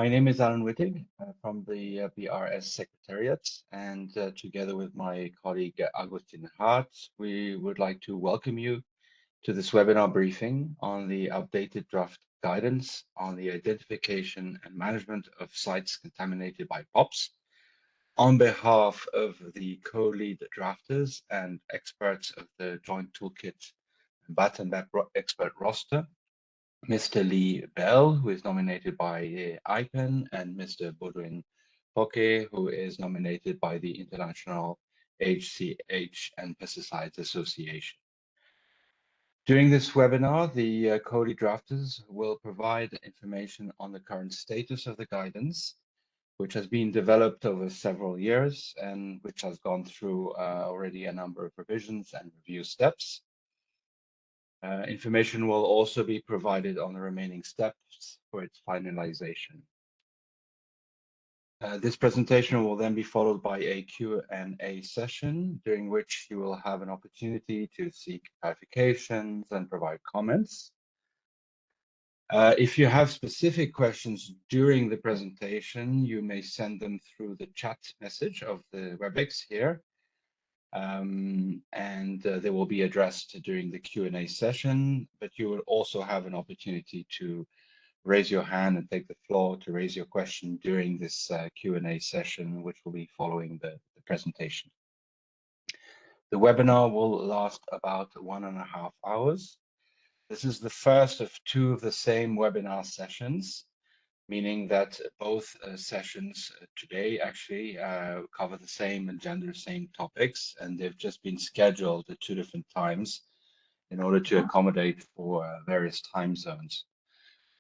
My name is Alan Wittig from the BRS Secretariat, and together with my colleague Agustin Hart, we would like to welcome you to this webinar briefing on the updated draft guidance on the identification and management of sites contaminated by POPs on behalf of the co-lead drafters and experts of the Joint Toolkit BAT expert roster, Mr. Lee Bell, who is nominated by IPEN, and Mr. Baudouin Poque, who is nominated by the International HCH and Pesticides Association. During this webinar, the CODI drafters will provide information on the current status of the guidance, which has been developed over several years and which has gone through already a number of revisions and review steps. Information will also be provided on the remaining steps for its finalization. This presentation will then be followed by a Q&A session, during which you will have an opportunity to seek clarifications and provide comments. If you have specific questions during the presentation, you may send them through the chat message of the WebEx here. They will be addressed during the Q&A session, but you will also have an opportunity to raise your hand and take the floor to raise your question during this Q&A session, which will be following the presentation. The webinar will last about 1.5 hours. This is the first of 2 of the same webinar sessions, meaning that both sessions today actually cover the same agenda, same topics, and they've just been scheduled at 2 different times in order to accommodate for various time zones.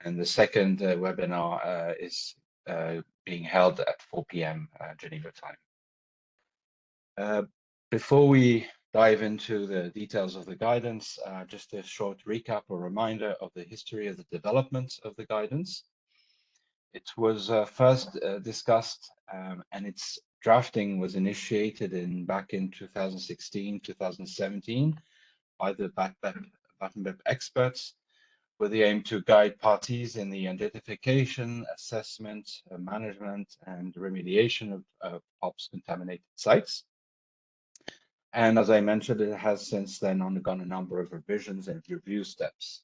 And the second webinar is being held at 4 p.m. Geneva time. Before we dive into the details of the guidance, just a short recap or reminder of the history of the development of the guidance. It was first discussed and its drafting was initiated back in 2016, 2017 by the BAT experts with the aim to guide parties in the identification, assessment, management, and remediation of POPs contaminated sites. And as I mentioned, it has since then undergone a number of revisions and review steps.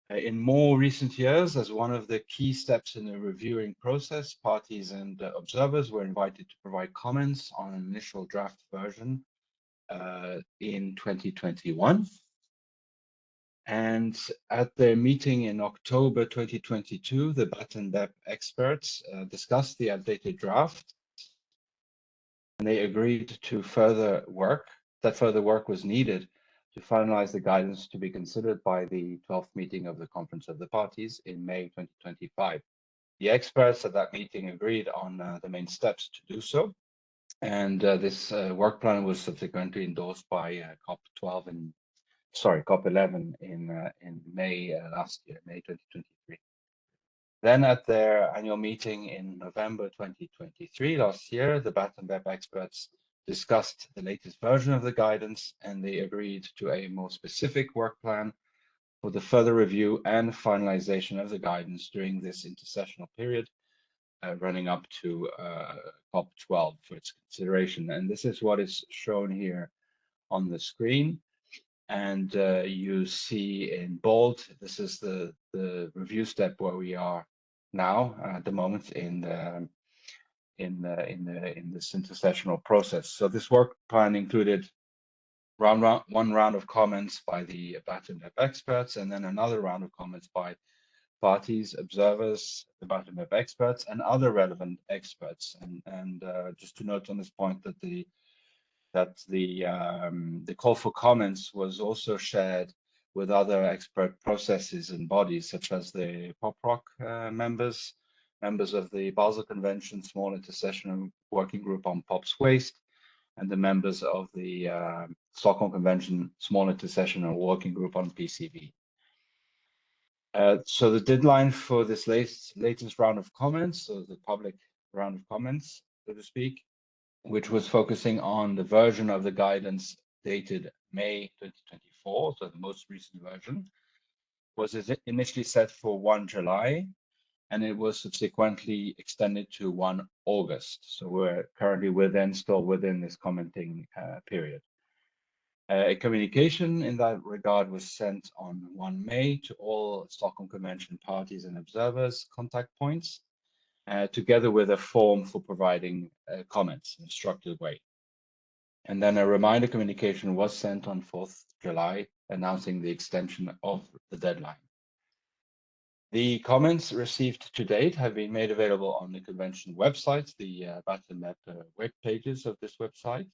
In more recent years, as one of the key steps in the reviewing process, parties and observers were invited to provide comments on an initial draft version in 2021. And at their meeting in October 2022, the BAT and BEP experts discussed the updated draft, and they agreed to further work was needed to finalize the guidance to be considered by the 12th meeting of the Conference of the Parties in May 2025. The experts at that meeting agreed on the main steps to do so, and this work plan was subsequently endorsed by COP11 in May last year, May 2023. Then at their annual meeting in November 2023, last year, the BAT and BEP experts discussed the latest version of the guidance, and they agreed to a more specific work plan for the further review and finalization of the guidance during this intersessional period, running up to COP12 for its consideration. And this is what is shown here on the screen. And you see in bold, this is the review step where we are now at the moment in this intersessional process. So this work plan included one round of comments by the BAT and BEP experts, and then another round of comments by parties, observers, the BAT and BEP experts, and other relevant experts. And just to note on this point that the call for comments was also shared with other expert processes and bodies, such as the POPROC members of the Basel Convention Small Intersessional Working Group on POPs Waste, and the members of the Stockholm Convention Small Intersessional Working Group on PCV. So the deadline for this latest round of comments, so the public round of comments, so to speak, which was focusing on the version of the guidance dated May 2024, so the most recent version, was initially set for 1 July. and it was subsequently extended to 1 August. So we're currently still within this commenting period. A communication in that regard was sent on 1 May to all Stockholm Convention parties and observers contact points, together with a form for providing comments in a structured way. And then a reminder communication was sent on 4th July, announcing the extension of the deadline. The comments received to date have been made available on the convention website, the BAT&MEP web pages of this website.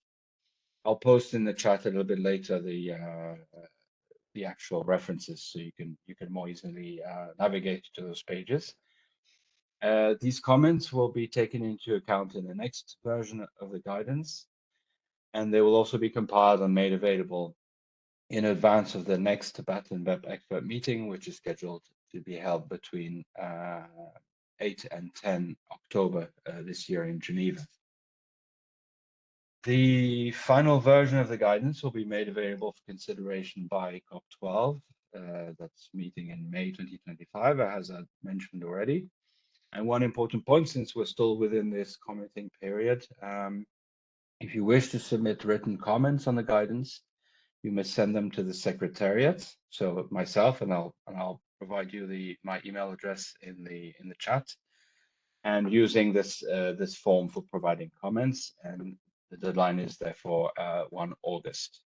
I'll post in the chat a little bit later the actual references, so you can more easily navigate to those pages. These comments will be taken into account in the next version of the guidance, and they will also be compiled and made available in advance of the next BAT&MEP expert meeting, which is scheduled to be held between 8 and 10 October this year in Geneva. The final version of the guidance will be made available for consideration by COP12, that's meeting in May 2025, as I mentioned already. And one important point, since we're still within this commenting period, if you wish to submit written comments on the guidance, you must send them to the Secretariat, so myself, and I'll provide you my email address in the chat, and using this form for providing comments, and the deadline is therefore 1 August.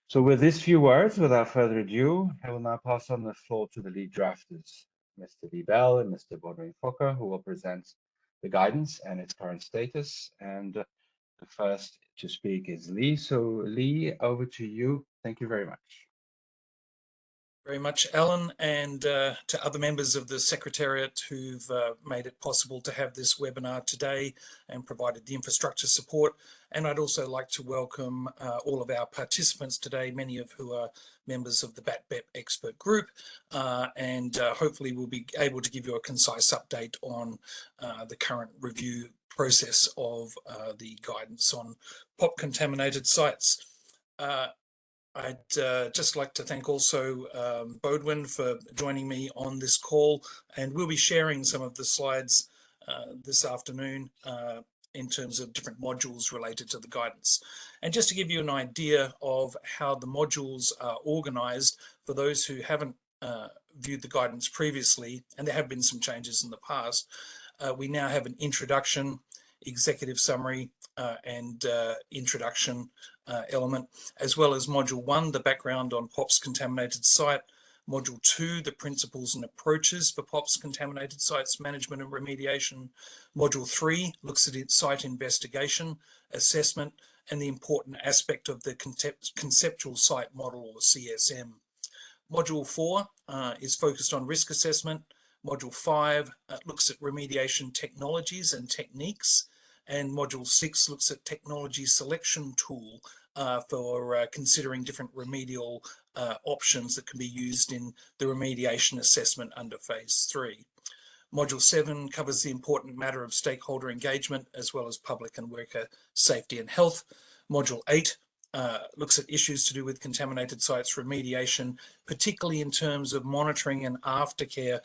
So with these few words, without further ado, I will now pass on the floor to the lead drafters, Mr. Lee Bell and Mr. Bodwin-Fokker, who will present the guidance and its current status. And the first to speak is Lee. So Lee, over to you. Thank you very much. Very much, Alan, and to other members of the Secretariat who've made it possible to have this webinar today and provided the infrastructure support. And I'd also like to welcome all of our participants today, many of who are members of the BAT&MEP expert group, and hopefully we'll be able to give you a concise update on the current review process of the guidance on POP contaminated sites. I'd just like to thank also Bodwin for joining me on this call, and we'll be sharing some of the slides this afternoon in terms of different modules related to the guidance. And just to give you an idea of how the modules are organized, for those who haven't viewed the guidance previously, and there have been some changes in the past, we now have an introduction, executive summary, and introduction element, as well as module 1, the background on POP's contaminated site, module 2, the principles and approaches for POP's contaminated sites management and remediation, module 3 looks at its site investigation, assessment, and the important aspect of the conceptual site model, or CSM. Module 4 is focused on risk assessment. Module 5 looks at remediation technologies and techniques, and module 6 looks at technology selection tool for considering different remedial options that can be used in the remediation assessment under phase 3. Module 7 covers the important matter of stakeholder engagement, as well as public and worker safety and health. Module 8 looks at issues to do with contaminated sites remediation, particularly in terms of monitoring and aftercare,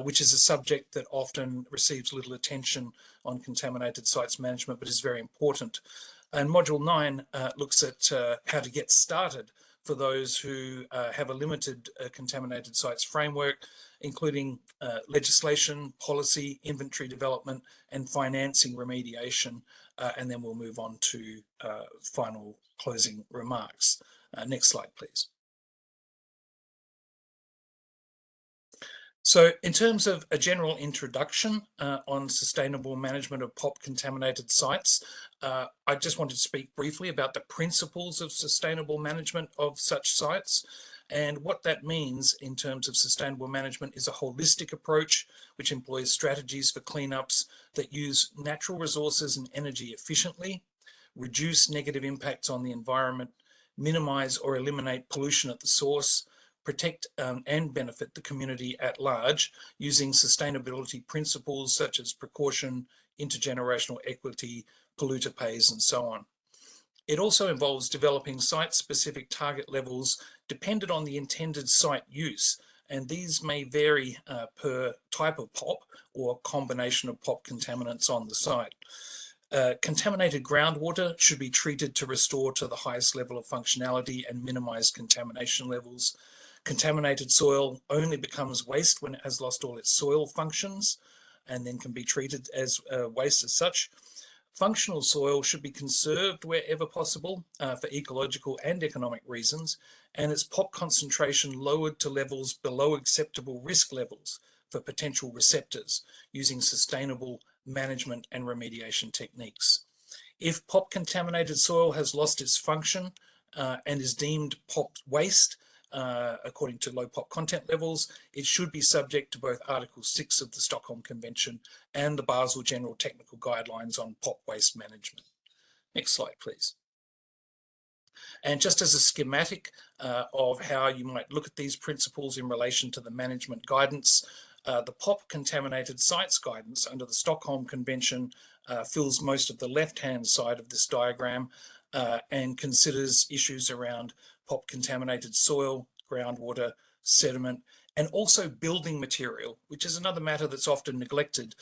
which is a subject that often receives little attention on contaminated sites management, but is very important. And module 9 looks at how to get started for those who have a limited contaminated sites framework, including legislation, policy, inventory development, and financing remediation. And then we'll move on to final closing remarks. Next slide, please. So in terms of a general introduction on sustainable management of POP contaminated sites, I just wanted to speak briefly about the principles of sustainable management of such sites. And what that means in terms of sustainable management is a holistic approach which employs strategies for cleanups that use natural resources and energy efficiently, reduce negative impacts on the environment, minimize or eliminate pollution at the source, protect and benefit the community at large using sustainability principles such as precaution, intergenerational equity, polluter pays, and so on. It also involves developing site-specific target levels dependent on the intended site use and these may vary per type of POP or combination of POP contaminants on the site. Contaminated groundwater should be treated to restore to the highest level of functionality and minimize contamination levels. Contaminated soil only becomes waste when it has lost all its soil functions and then can be treated as waste as such. Functional soil should be conserved wherever possible for ecological and economic reasons, and its POP concentration lowered to levels below acceptable risk levels for potential receptors using sustainable management and remediation techniques. If POP contaminated soil has lost its function and is deemed POP waste, according to low POP content levels, it should be subject to both Article 6 of the Stockholm Convention and the Basel General Technical Guidelines on POP waste management. Next slide, please. And just as a schematic of how you might look at these principles in relation to the management guidance, the POP contaminated sites guidance under the Stockholm Convention fills most of the left-hand side of this diagram and considers issues around POP contaminated soil, groundwater, sediment, and also building material, which is another matter that's often neglected.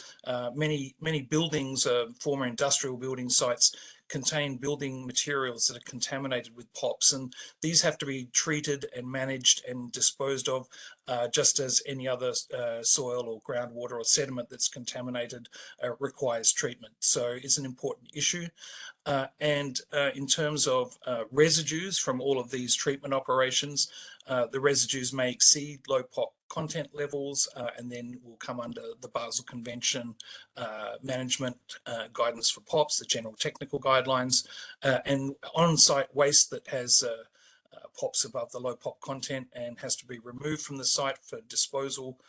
Many buildings, former industrial building sites, contain building materials that are contaminated with POPs, and these have to be treated and managed and disposed of just as any other soil or groundwater or sediment that's contaminated requires treatment. So it's an important issue. And in terms of residues from all of these treatment operations, the residues may exceed low POP content levels and then will come under the Basel Convention management guidance for POPs, the general technical guidelines, and on-site waste that has POPs above the low POP content and has to be removed from the site for disposal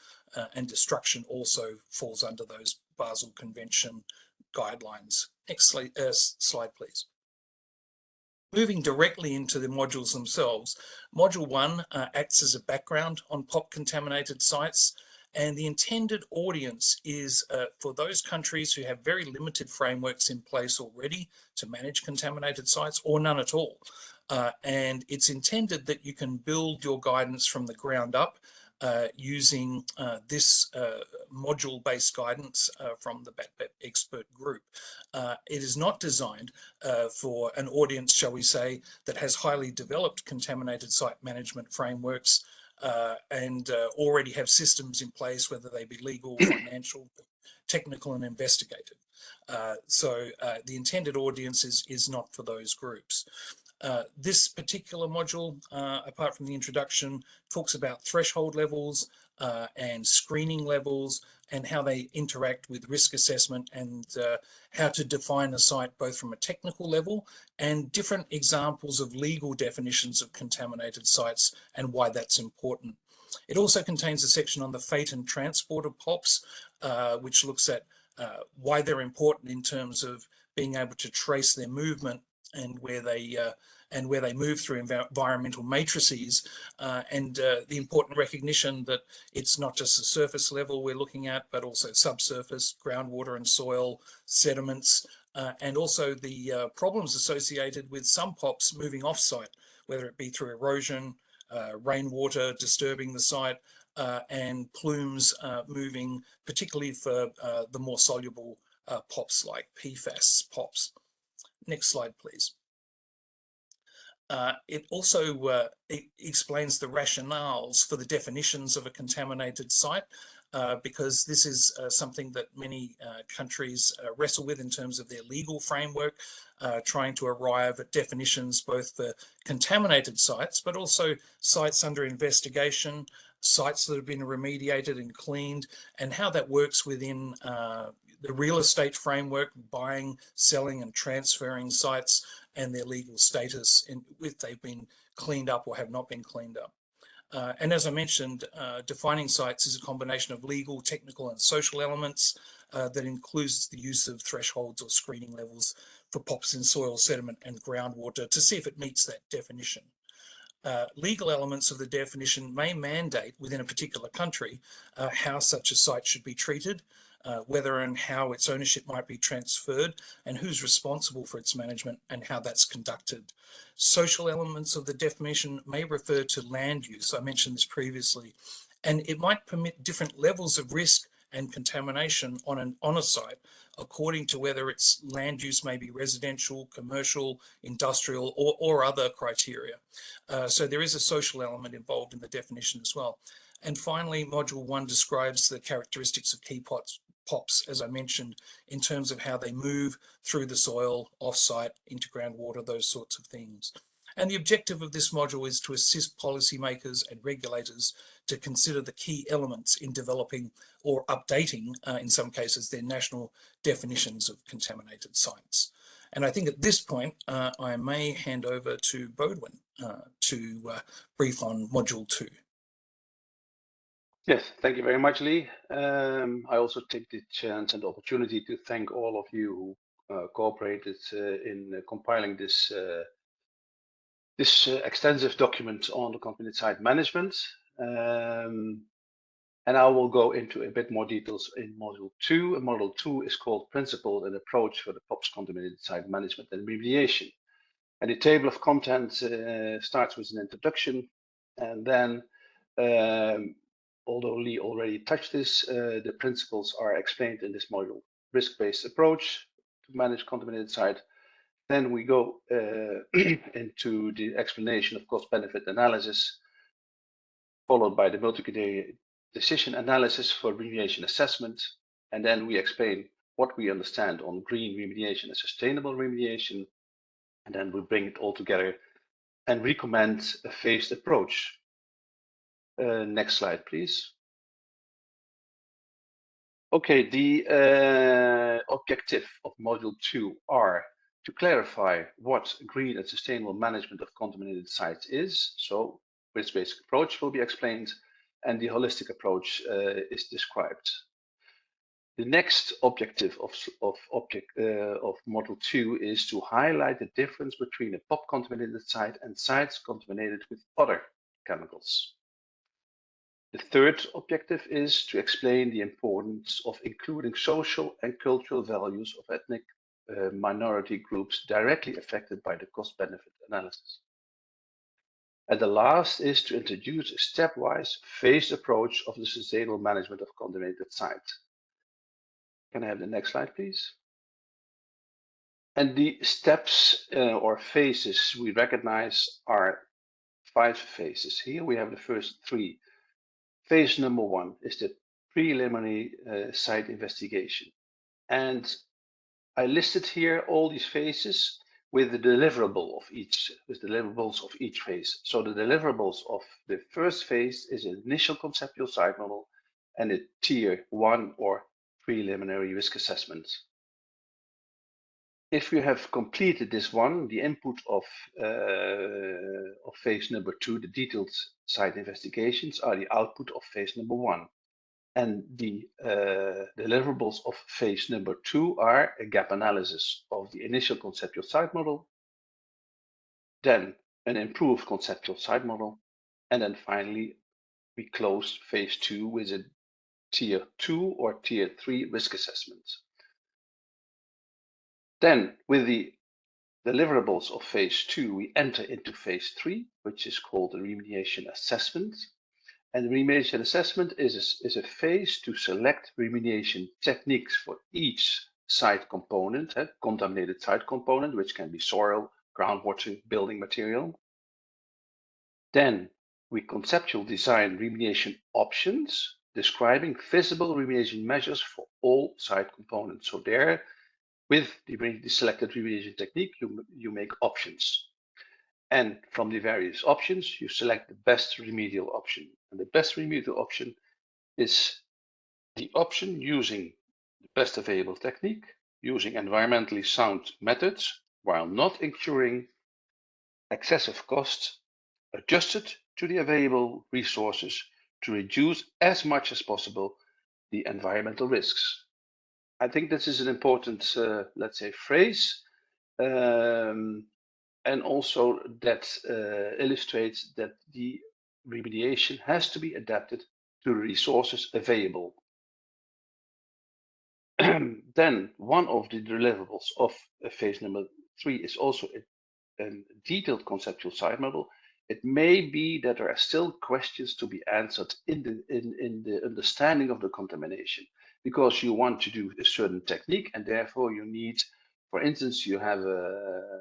and destruction also falls under those Basel Convention guidelines. Next slide, please. Moving directly into the modules themselves, Module 1 acts as a background on POP contaminated sites, and the intended audience is for those countries who have very limited frameworks in place already to manage contaminated sites or none at all. And it's intended that you can build your guidance from the ground up using this module-based guidance from the BATBEP expert group. It is not designed for an audience, shall we say, that has highly developed contaminated site management frameworks and already have systems in place, whether they be legal, financial, technical, and investigative. So the intended audience is not for those groups. This particular module, apart from the introduction, talks about threshold levels and screening levels and how they interact with risk assessment and how to define a site both from a technical level and different examples of legal definitions of contaminated sites and why that's important. It also contains a section on the fate and transport of POPs, which looks at why they're important in terms of being able to trace their movement and where they move through environmental matrices, and the important recognition that it's not just the surface level we're looking at, but also subsurface, groundwater and soil, sediments, and also the problems associated with some POPs moving off-site, whether it be through erosion, rainwater disturbing the site, and plumes moving, particularly for the more soluble POPs like PFAS POPs. Next slide, please. It also explains the rationales for the definitions of a contaminated site, because this is something that many countries wrestle with in terms of their legal framework, trying to arrive at definitions both for contaminated sites, but also sites under investigation, sites that have been remediated and cleaned, and how that works within the real estate framework, buying, selling and transferring sites and their legal status, if they've been cleaned up or have not been cleaned up. And as I mentioned, defining sites is a combination of legal, technical and social elements that includes the use of thresholds or screening levels for POPs in soil, sediment and groundwater to see if it meets that definition. Legal elements of the definition may mandate within a particular country how such a site should be treated, whether and how its ownership might be transferred and who's responsible for its management and how that's conducted. Social elements of the definition may refer to land use, I mentioned this previously, and it might permit different levels of risk and contamination on a site according to whether its land use may be residential, commercial, industrial, or other criteria. So there is a social element involved in the definition as well. And finally, Module 1 describes the characteristics of key POPs, as I mentioned, in terms of how they move through the soil, off-site, into groundwater, those sorts of things. And the objective of this module is to assist policymakers and regulators to consider the key elements in developing or updating, in some cases, their national definitions of contaminated sites. And I think at this point, I may hand over to Bodwin to brief on Module 2. Yes, thank you very much, Lee. I also take the chance and opportunity to thank all of you who cooperated in compiling this extensive document on the contaminated site management. And I will go into a bit more details in Module 2. And Module 2 is called Principles and Approach for the POPs Contaminated Site Management and Remediation. And the table of contents starts with an introduction, and then although Lee already touched this, the principles are explained in this module. Risk-based approach to manage contaminated site. Then we go into the explanation of cost-benefit analysis, followed by the multi-criteria decision analysis for remediation assessment. And then we explain what we understand on green remediation and sustainable remediation. And then we bring it all together and recommend a phased approach. Next slide, please. Okay, the objective of Module 2 are to clarify what green and sustainable management of contaminated sites is. So risk-based approach will be explained, and the holistic approach is described. The next objective of Module 2 is to highlight the difference between a POP contaminated site and sites contaminated with other chemicals. The third objective is to explain the importance of including social and cultural values of ethnic minority groups directly affected by the cost-benefit analysis. And the last is to introduce a stepwise phased approach of the sustainable management of contaminated sites. Can I have the next slide, please? And the steps or phases we recognize are 5 phases. Here we have the first 3. Phase number 1 is the preliminary site investigation. And I listed here all these phases with the deliverables of each phase. So the deliverables of the first phase is an initial conceptual site model and a tier 1 or preliminary risk assessment. If you have completed this one, the input of phase number 2, the detailed site investigations, are the output of phase number 1. And the deliverables of phase number 2 are a gap analysis of the initial conceptual site model, then an improved conceptual site model, and then finally we close phase 2 with a tier 2 or tier 3 risk assessment. Then with the deliverables of phase 2, we enter into phase 3, which is called the remediation assessment. And the remediation assessment is a phase to select remediation techniques for each site component, contaminated site component, which can be soil, groundwater, building material. Then we conceptual design remediation options, describing feasible remediation measures for all site components. So there, with the selected remediation technique, you make options. And from the various options, you select the best remedial option. And the best remedial option is the option using the best available technique, using environmentally sound methods, while not incurring excessive costs, adjusted to the available resources to reduce as much as possible the environmental risks. I think this is an important, let's say, phrase. And also that illustrates that the remediation has to be adapted to the resources available. Then one of the deliverables of phase number 3 is also a detailed conceptual site model, it may be that there are still questions to be answered in the understanding of the contamination, because you want to do a certain technique, and therefore you need, for instance, you have a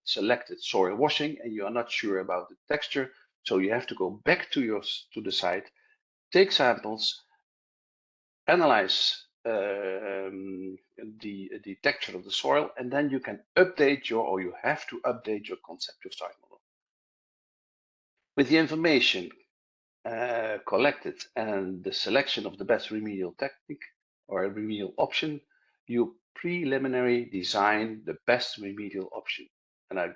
selected soil washing and you are not sure about the texture, so you have to go back to the site, take samples, analyze the texture of the soil, and then you can update or you have to update your conceptual site model. With the information collected and the selection of the best remedial technique or a remedial option, you preliminary design the best remedial option. And I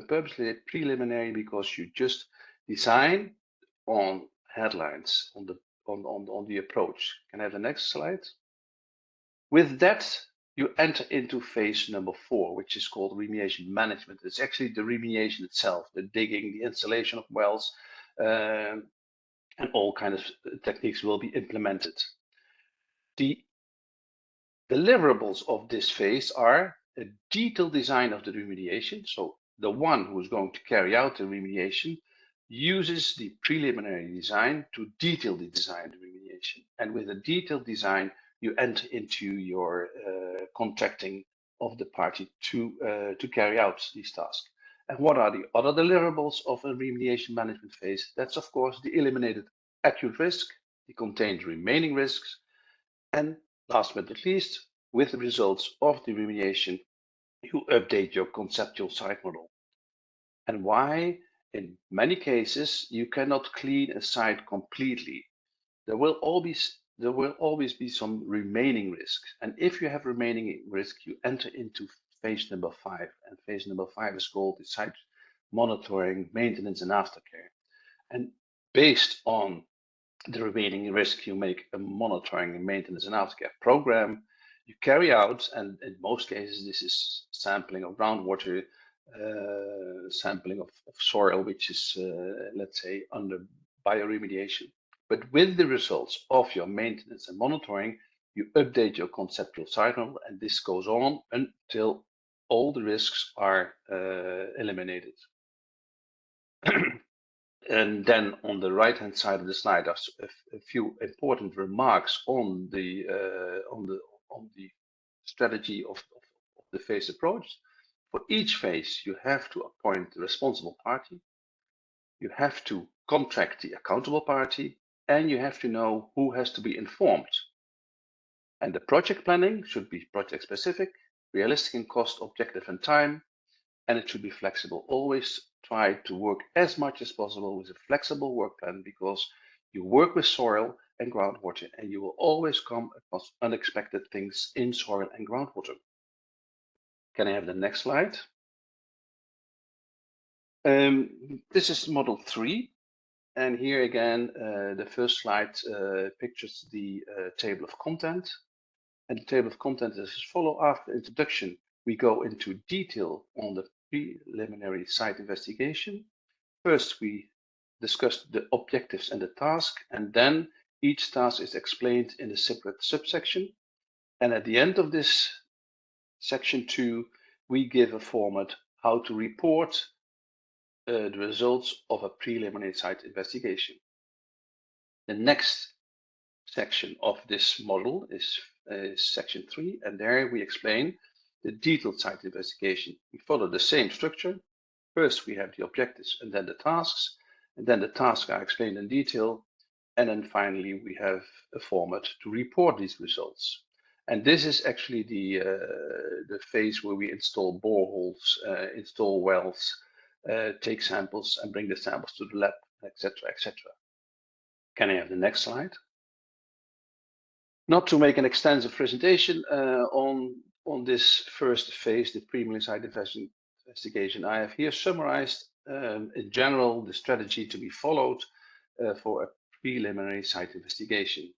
purposely did preliminary because you just design on headlines on the approach. Can I have the next slide? With that, you enter into phase number 4, which is called remediation management. It's actually the remediation itself, the digging, the installation of wells, and all kinds of techniques will be implemented. The deliverables of this phase are a detailed design of the remediation. So the one who is going to carry out the remediation uses the preliminary design to detail the design of the remediation. And with a detailed design, you enter into your contracting of the party to carry out these tasks. And what are the other deliverables of a remediation management phase? That's of course the eliminated acute risk, the contained remaining risks, and last but not least, with the results of the remediation, you update your conceptual site model. And why? In many cases, you cannot clean a site completely. There will always be some remaining risks. And if you have remaining risk, you enter into phase number 5. And phase number 5 is called the site monitoring, maintenance, and aftercare. And based on the remaining risk, you make a monitoring and maintenance and aftercare program. You carry out, and in most cases, this is sampling of groundwater, sampling of soil, which is, let's say, under bioremediation. But with the results of your maintenance and monitoring, you update your conceptual site model, and this goes on until all the risks are eliminated. And then on the right-hand side of the slide, are a few important remarks on the strategy of the phase approach. For each phase, you have to appoint the responsible party, you have to contract the accountable party, and you have to know who has to be informed. And the project planning should be project specific, realistic in cost, objective in time, and it should be flexible. Always try to work as much as possible with a flexible work plan, because you work with soil and groundwater, and you will always come across unexpected things in soil and groundwater. Can I have the next slide? This is model 3. And here again, the first slide pictures the table of content. And the table of content is as follows. After introduction, we go into detail on the preliminary site investigation. First, we discuss the objectives and the task, and then each task is explained in a separate subsection. And at the end of this section 2, we give a format how to report the results of a preliminary site investigation. The next section of this model is section 3, and there we explain the detailed site investigation. We follow the same structure. First, we have the objectives and then the tasks, and then the tasks are explained in detail. And then finally, we have a format to report these results. And this is actually the phase where we install boreholes, install wells, take samples and bring the samples to the lab, etc., etc. Can I have the next slide? Not to make an extensive presentation on this first phase, the preliminary site investigation, I have here summarized in general the strategy to be followed for a preliminary site investigation.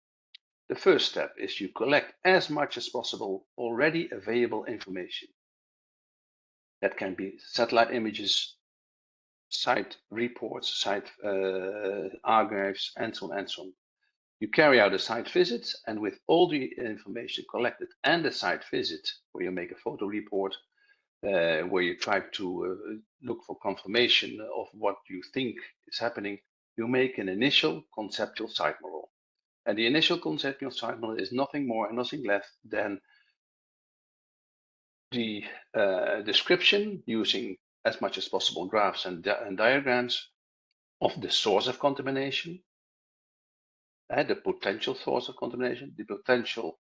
The first step is you collect as much as possible already available information. That can be satellite images, site reports, site archives, and so on and so on. You carry out a site visit, and with all the information collected and the site visit, where you make a photo report, where you try to look for confirmation of what you think is happening, you make an initial conceptual site model. And the initial conceptual site model is nothing more and nothing less than the description using as much as possible graphs and diagrams of the source of contamination, the potential source of contamination, the potential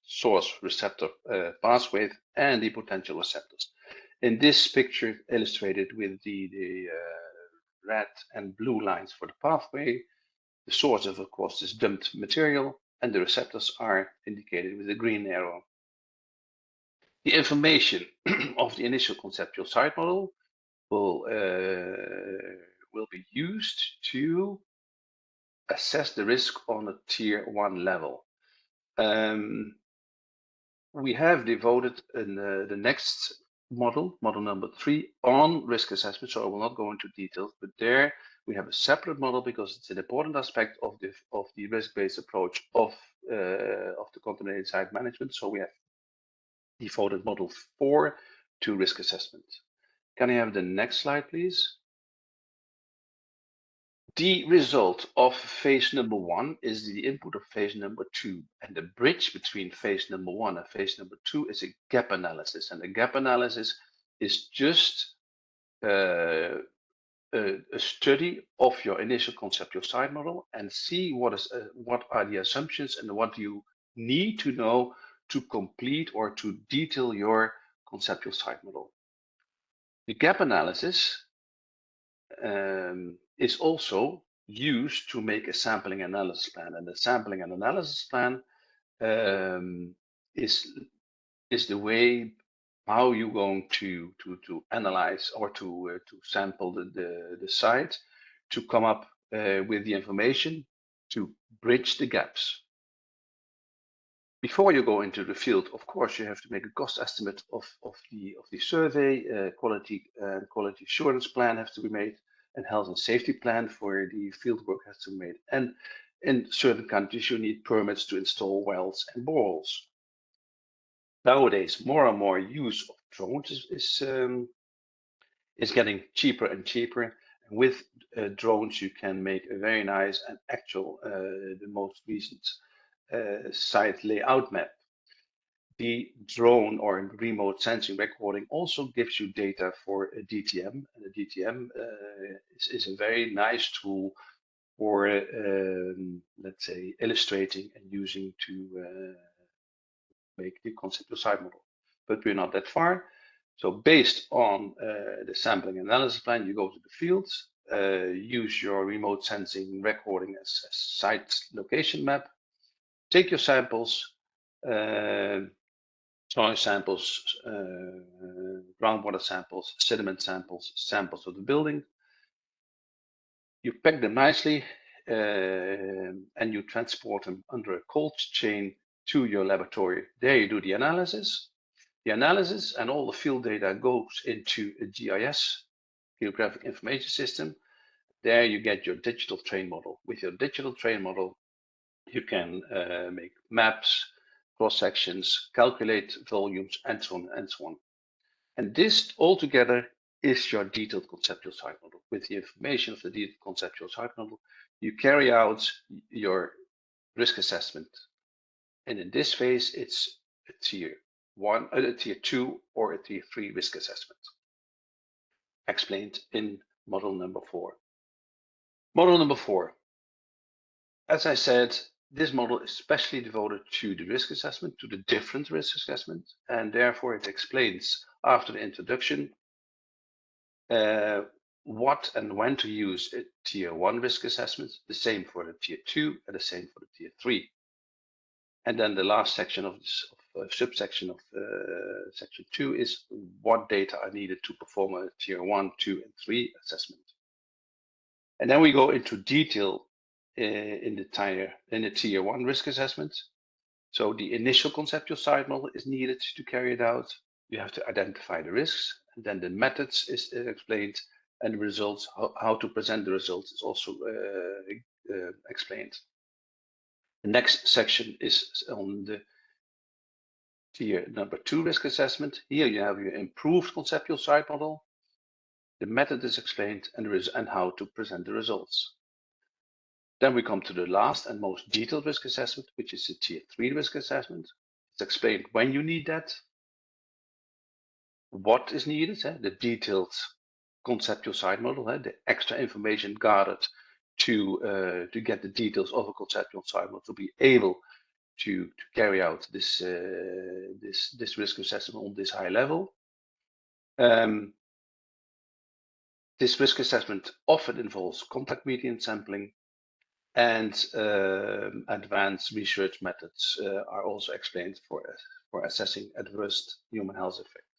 source receptor pathway, and the potential receptors. In this picture, illustrated with the red and blue lines for the pathway, the source of course, is dumped material, and the receptors are indicated with a green arrow. The information of the initial conceptual site model will be used to assess the risk on a tier 1 level. We have devoted the next model number 3, on risk assessment, so I will not go into details, but there we have a separate model because it's an important aspect of the risk-based approach of the contaminated site management. So we have devoted model 4 to risk assessment. Can I have the next slide, please? The result of phase number 1 is the input of phase number 2, and the bridge between phase number 1 and phase number 2 is a gap analysis, and the gap analysis is just a study of your initial conceptual site model and see what are the assumptions and what you need to know to complete or to detail your conceptual site model. The gap analysis is also used to make a sampling analysis plan, and the sampling and analysis plan is the way how you're going to analyze or to sample the site to come up with the information to bridge the gaps. Before you go into the field, of course, you have to make a cost estimate of the survey, quality assurance plan has to be made, and health and safety plan for the field work has to be made. And in certain countries, you need permits to install wells and boreholes. Nowadays, more and more use of drones is getting cheaper and cheaper. And with drones, you can make a very nice and actual, the most recent site layout map. The drone or remote sensing recording also gives you data for a DTM, and a DTM is a very nice tool for, let's say, illustrating and using to make the conceptual site model. But we're not that far. So based on the sampling analysis plan, you go to the fields, use your remote sensing recording as site location map, take your samples, soil samples, groundwater samples, sediment samples, samples of the building. You pack them nicely and you transport them under a cold chain to your laboratory. There you do the analysis. The analysis and all the field data goes into a GIS, Geographic Information System. There you get your digital train model. With your digital train model, you can make maps, cross sections, calculate volumes, and so on and so on. And this all together is your detailed conceptual site model. With the information of the detailed conceptual site model, you carry out your risk assessment. And in this phase, it's a tier 1, a tier 2, or a tier 3 risk assessment, explained in model number 4. Model number 4. As I said, this model is specially devoted to the risk assessment, to the different risk assessment, and therefore it explains after the introduction what and when to use a tier 1 risk assessment, the same for the tier 2 and the same for the tier 3. And then the last section of this subsection of section 2 is what data are needed to perform a tier 1, 2, and 3 assessment. And then we go into detail in the tier 1 risk assessment. So the initial conceptual site model is needed to carry it out. You have to identify the risks, and then the methods is explained, and the results, how to present the results is also explained. The next section is on the Tier number 2 risk assessment. Here you have your improved conceptual site model. The method is explained and how to present the results. Then we come to the last and most detailed risk assessment, which is the Tier 3 risk assessment. It's explained when you need that, what is needed, the detailed conceptual site model, the extra information gathered to get the details of a conceptual site model to be able to carry out this risk assessment on this high level. This risk assessment often involves contact medium sampling, and advanced research methods are also explained for assessing adverse human health effects.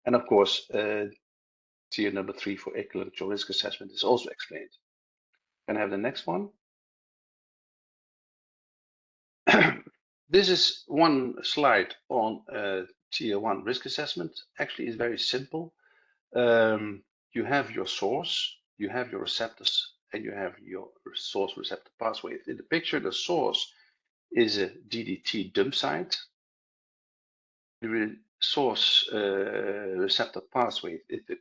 And of course, tier number 3 for ecological risk assessment is also explained. Can I have the next one? This is one slide on tier 1 risk assessment. Actually, it's very simple. You have your source, you have your receptors, and you have your source receptor pathway. In the picture, the source is a DDT dump site. The source receptor pathway is the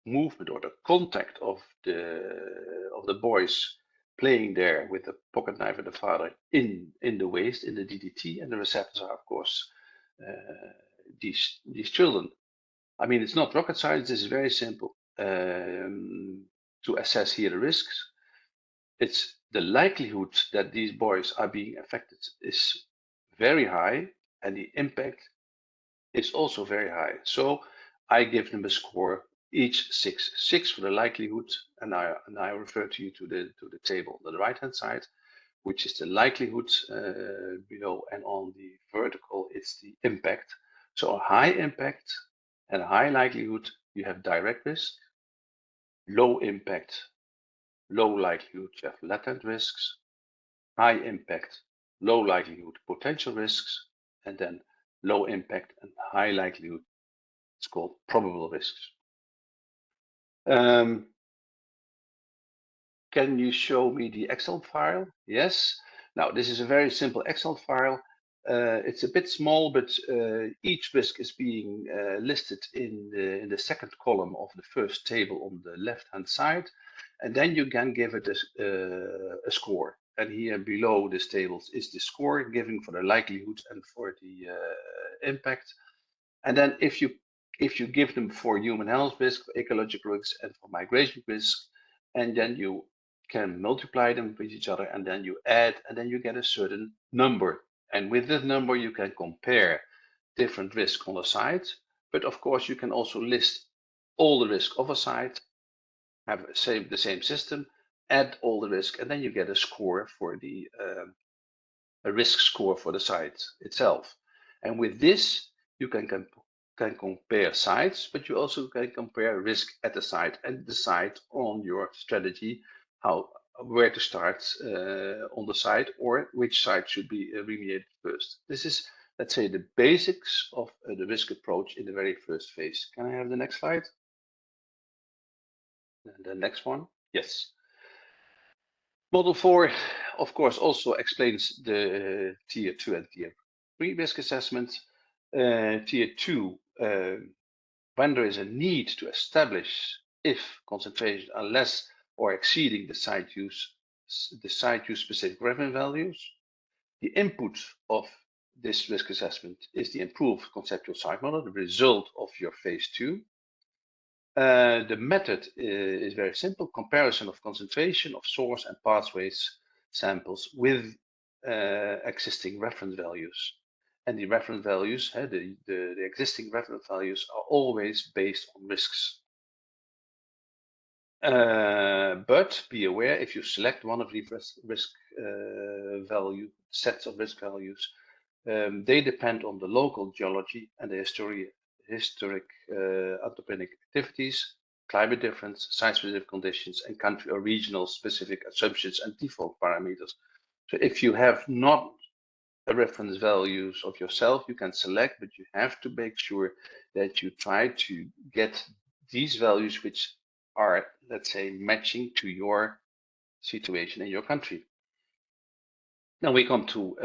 movement or the contact of the boys playing there with the pocket knife and the father in the waste, in the DDT, and the receptors are, of course, these children. I mean, it's not rocket science. This is very simple to assess here the risks. It's the likelihood that these boys are being affected is very high, and the impact is also very high. So I give them a score, each 6. 6 for the likelihood, and I refer to you to the table on the right hand side, which is the likelihood below, and on the vertical it's the impact. So a high impact and a high likelihood, you have direct risk. Low impact, low likelihood, you have latent risks. High impact, low likelihood, potential risks, and then low impact and high likelihood, it's called probable risks. Can you show me the Excel file? Yes. Now, this is a very simple Excel file. It's a bit small, but each risk is being listed in the second column of the first table on the left-hand side, and then you can give it a score. And here below this table is the score given for the likelihood and for the impact. And then if you give them for human health risk, for ecological risk, and for migration risk, and then you can multiply them with each other, and then you add, and then you get a certain number. And with that number, you can compare different risks on a site. But of course, you can also list all the risk of a site, have the same system, add all the risk, and then you get a score for the a risk score for the site itself. And with this, you can compare sites, but you also can compare risk at the site and decide on your strategy where to start on the site, or which site should be remediated first. This is, let's say, the basics of the risk approach in the very first phase. Can I have the next slide? And the next one, yes. Model 4, of course, also explains the tier 2 and tier 3 risk assessment. Tier 2, when there is a need to establish if concentrations are less or exceeding the site use specific reference values. The input of this risk assessment is the improved conceptual site model, the result of your phase 2. The method is very simple: comparison of concentration of source and pathways samples with existing reference values. And the reference values, the existing reference values, are always based on risks. But be aware, if you select one of these sets of risk values, they depend on the local geology and the historic anthropogenic activities, climate difference, site-specific conditions, and country or regional specific assumptions and default parameters. So if you have not a reference values of yourself, you can select, but you have to make sure that you try to get these values which are, let's say, matching to your situation in your country. Now we come to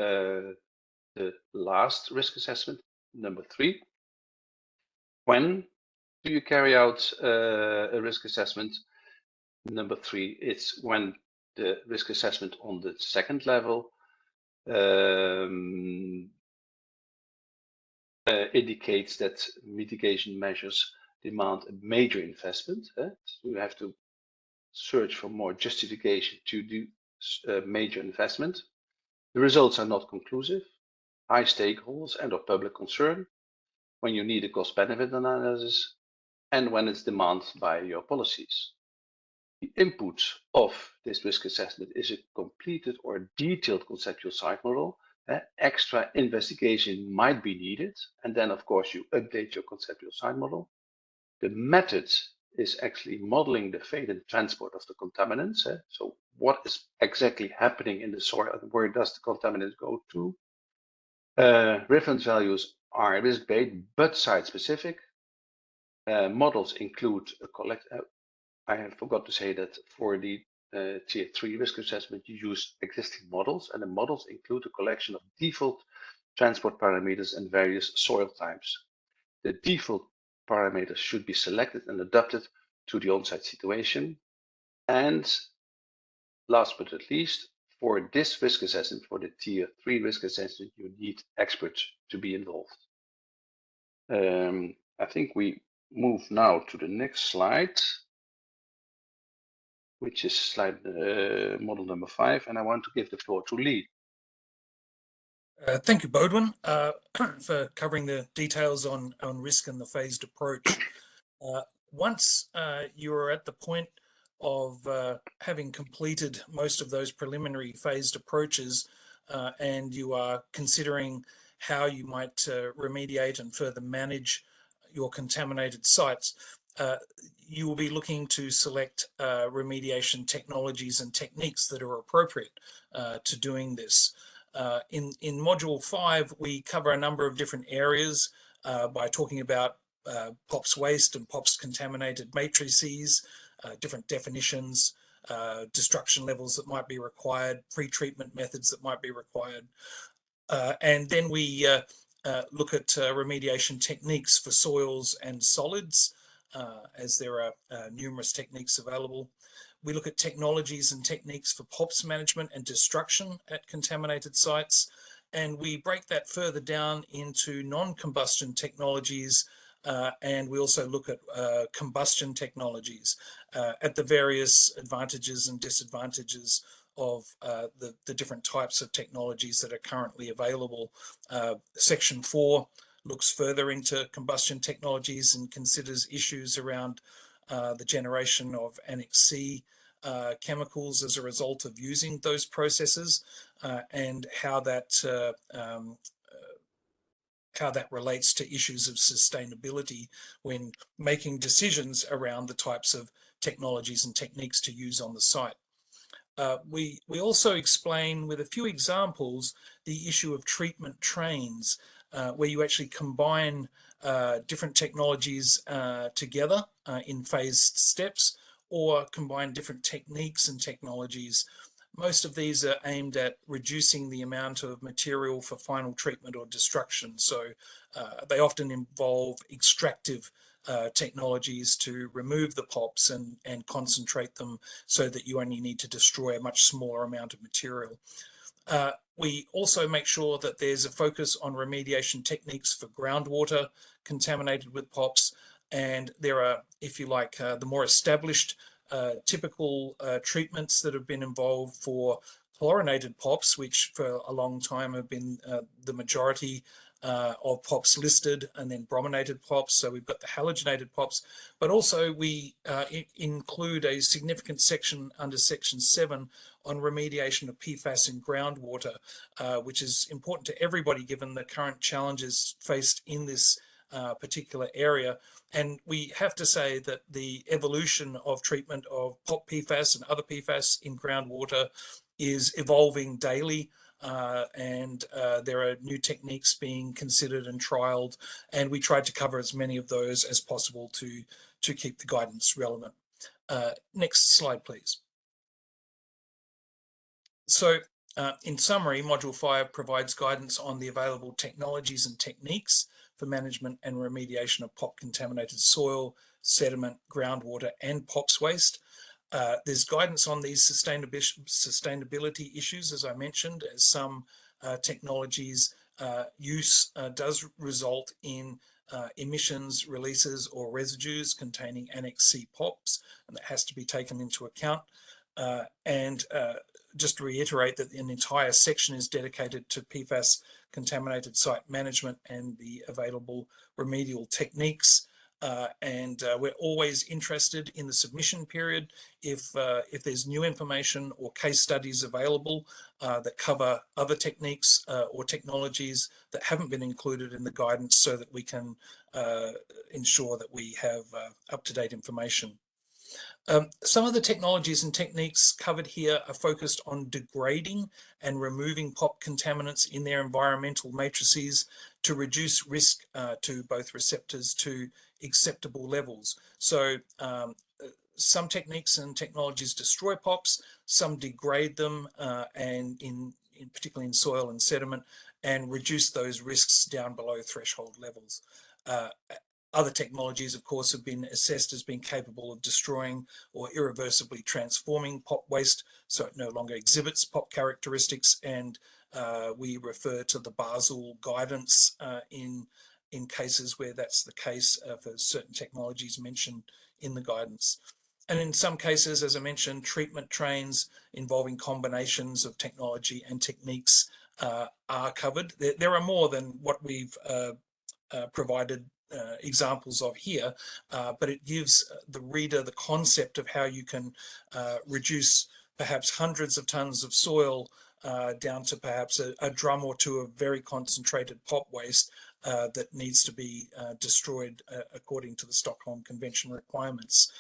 the last risk assessment, Number 3, when do you carry out a risk assessment? Number 3, it's when the risk assessment on the second level indicates that mitigation measures demand a major investment. So you have to search for more justification to do major investment. The results are not conclusive, high stakeholders and or public concern, when you need a cost-benefit analysis, and when it's demanded by your policies. The input of this risk assessment is a completed or detailed conceptual site model. Extra investigation might be needed, and then of course you update your conceptual site model. The method is actually modeling the fate and transport of the contaminants. So what is exactly happening in the soil and where does the contaminant go to? Reference values are risk-based but site-specific. Models include a I have forgot to say that for the tier 3 risk assessment, you use existing models, and the models include a collection of default transport parameters and various soil types. The default parameters should be selected and adapted to the on-site situation. And last but not least, for this risk assessment, for the tier 3 risk assessment, you need experts to be involved. I think we move now to the next slide, which is slide model number 5, and I want to give the floor to Lee. Thank you, Bodwin, for covering the details on risk and the phased approach. Once you are at the point of having completed most of those preliminary phased approaches and you are considering how you might remediate and further manage your contaminated sites, you will be looking to select remediation technologies and techniques that are appropriate to doing this. In Module 5, we cover a number of different areas by talking about POPs waste and POPs contaminated matrices, different definitions, destruction levels that might be required, pre-treatment methods that might be required. And then we look at remediation techniques for soils and solids, as there are numerous techniques available. We look at technologies and techniques for POPs management and destruction at contaminated sites. And we break that further down into non-combustion technologies. And we also look at combustion technologies at the various advantages and disadvantages of the different types of technologies that are currently available. Section 4 looks further into combustion technologies and considers issues around the generation of Annex C chemicals as a result of using those processes and how that relates to issues of sustainability when making decisions around the types of technologies and techniques to use on the site. We also explain with a few examples the issue of treatment trains, where you actually combine different technologies together in phased steps, or combine different techniques and technologies. Most of these are aimed at reducing the amount of material for final treatment or destruction. So they often involve extractive technologies to remove the POPs and concentrate them so that you only need to destroy a much smaller amount of material. We also make sure that there's a focus on remediation techniques for groundwater contaminated with POPs. And there are, if you like, the more established typical treatments that have been involved for chlorinated POPs, which for a long time have been the majority of POPs listed, and then brominated POPs. So we've got the halogenated POPs, but also we include a significant section under Section 7 on remediation of PFAS in groundwater, which is important to everybody given the current challenges faced in this particular area. And we have to say that the evolution of treatment of POP PFAS and other PFAS in groundwater is evolving daily. And there are new techniques being considered and trialed, and we tried to cover as many of those as possible to keep the guidance relevant. Next slide, please. So In summary, Module 5 provides guidance on the available technologies and techniques for management and remediation of POP contaminated soil, sediment, groundwater, and POPs waste. There's guidance on these sustainability issues, as I mentioned, as some technologies use does result in emissions, releases, or residues containing Annex C POPs, and that has to be taken into account. Just to reiterate that an entire section is dedicated to PFAS contaminated site management and the available remedial techniques. We're always interested in the submission period if there's new information or case studies available that cover other techniques or technologies that haven't been included in the guidance, so that we can ensure that we have up-to-date information. Some of the technologies and techniques covered here are focused on degrading and removing POP contaminants in their environmental matrices to reduce risk to both receptors to acceptable levels. So some techniques and technologies destroy POPs, some degrade them, and particularly in soil and sediment, and reduce those risks down below threshold levels. Other technologies, of course, have been assessed as being capable of destroying or irreversibly transforming POP waste, so it no longer exhibits POP characteristics, and we refer to the Basel guidance in cases where that's the case for certain technologies mentioned in the guidance. And in some cases, as I mentioned, treatment trains involving combinations of technology and techniques are covered. There are more than what we've provided examples of here, but it gives the reader the concept of how you can reduce perhaps hundreds of tons of soil down to perhaps a drum or two of very concentrated POP waste that needs to be destroyed according to the Stockholm Convention requirements.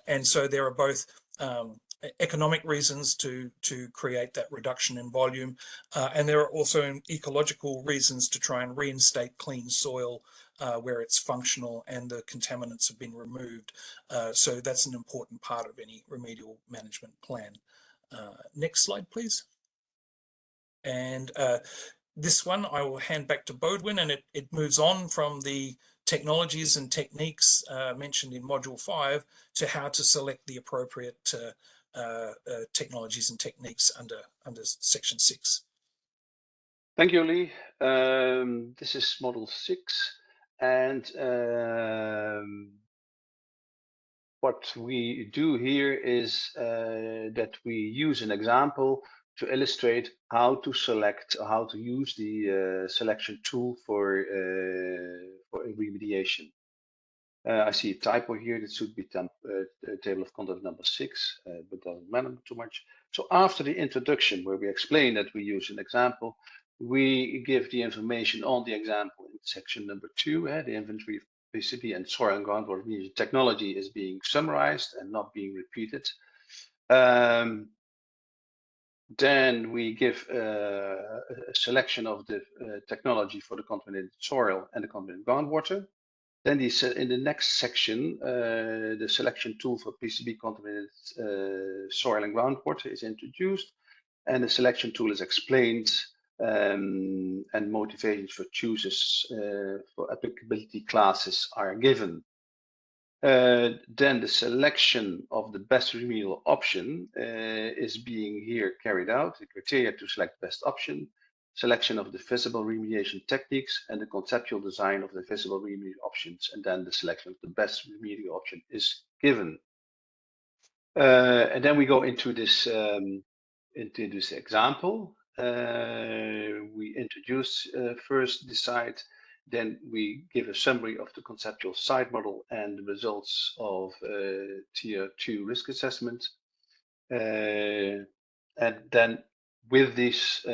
And so there are both economic reasons to create that reduction in volume, and there are also ecological reasons to try and reinstate clean soil where it's functional and the contaminants have been removed. So that's an important part of any remedial management plan. Next slide, please. And this one I will hand back to Bodwin, and it moves on from the technologies and techniques mentioned in Module 5 to how to select the appropriate technologies and techniques under Section 6. Thank you, Lee. This is Module 6, and what we do here is that we use an example to illustrate how to select, or how to use the selection tool for remediation. I see a typo here. That should be table of content number 6, but doesn't matter too much. So after the introduction, where we explain that we use an example, we give the information on the example in section number 2. The inventory of PCB and soil and groundwater remediation technology is being summarized and not being repeated. Then we give a selection of the technology for the contaminated soil and the contaminated groundwater. Then in the next section, the selection tool for PCB contaminated soil and groundwater is introduced, and the selection tool is explained, and motivations for choices for applicability classes are given. Then the selection of the best remedial option is being here carried out, the criteria to select best option, selection of the feasible remediation techniques, and the conceptual design of the feasible remedial options, and then the selection of the best remedial option is given. And then we go into this example. We introduce first the site, then we give a summary of the conceptual site model and the results of tier 2 risk assessment. And then with this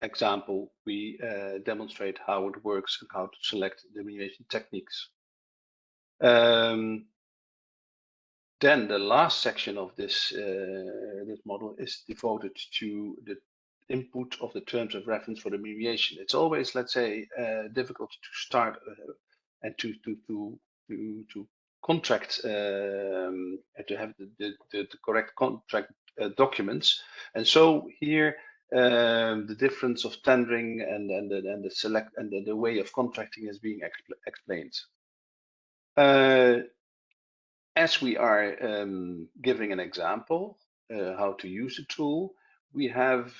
example, we demonstrate how it works and how to select the remediation techniques. Then the last section of this model is devoted to the input of the terms of reference for the remediation. It's always, let's say, difficult to start and to contract and to have the correct contract documents. And so here the difference of tendering and the select and the way of contracting is being explained. As we are giving an example how to use the tool, we have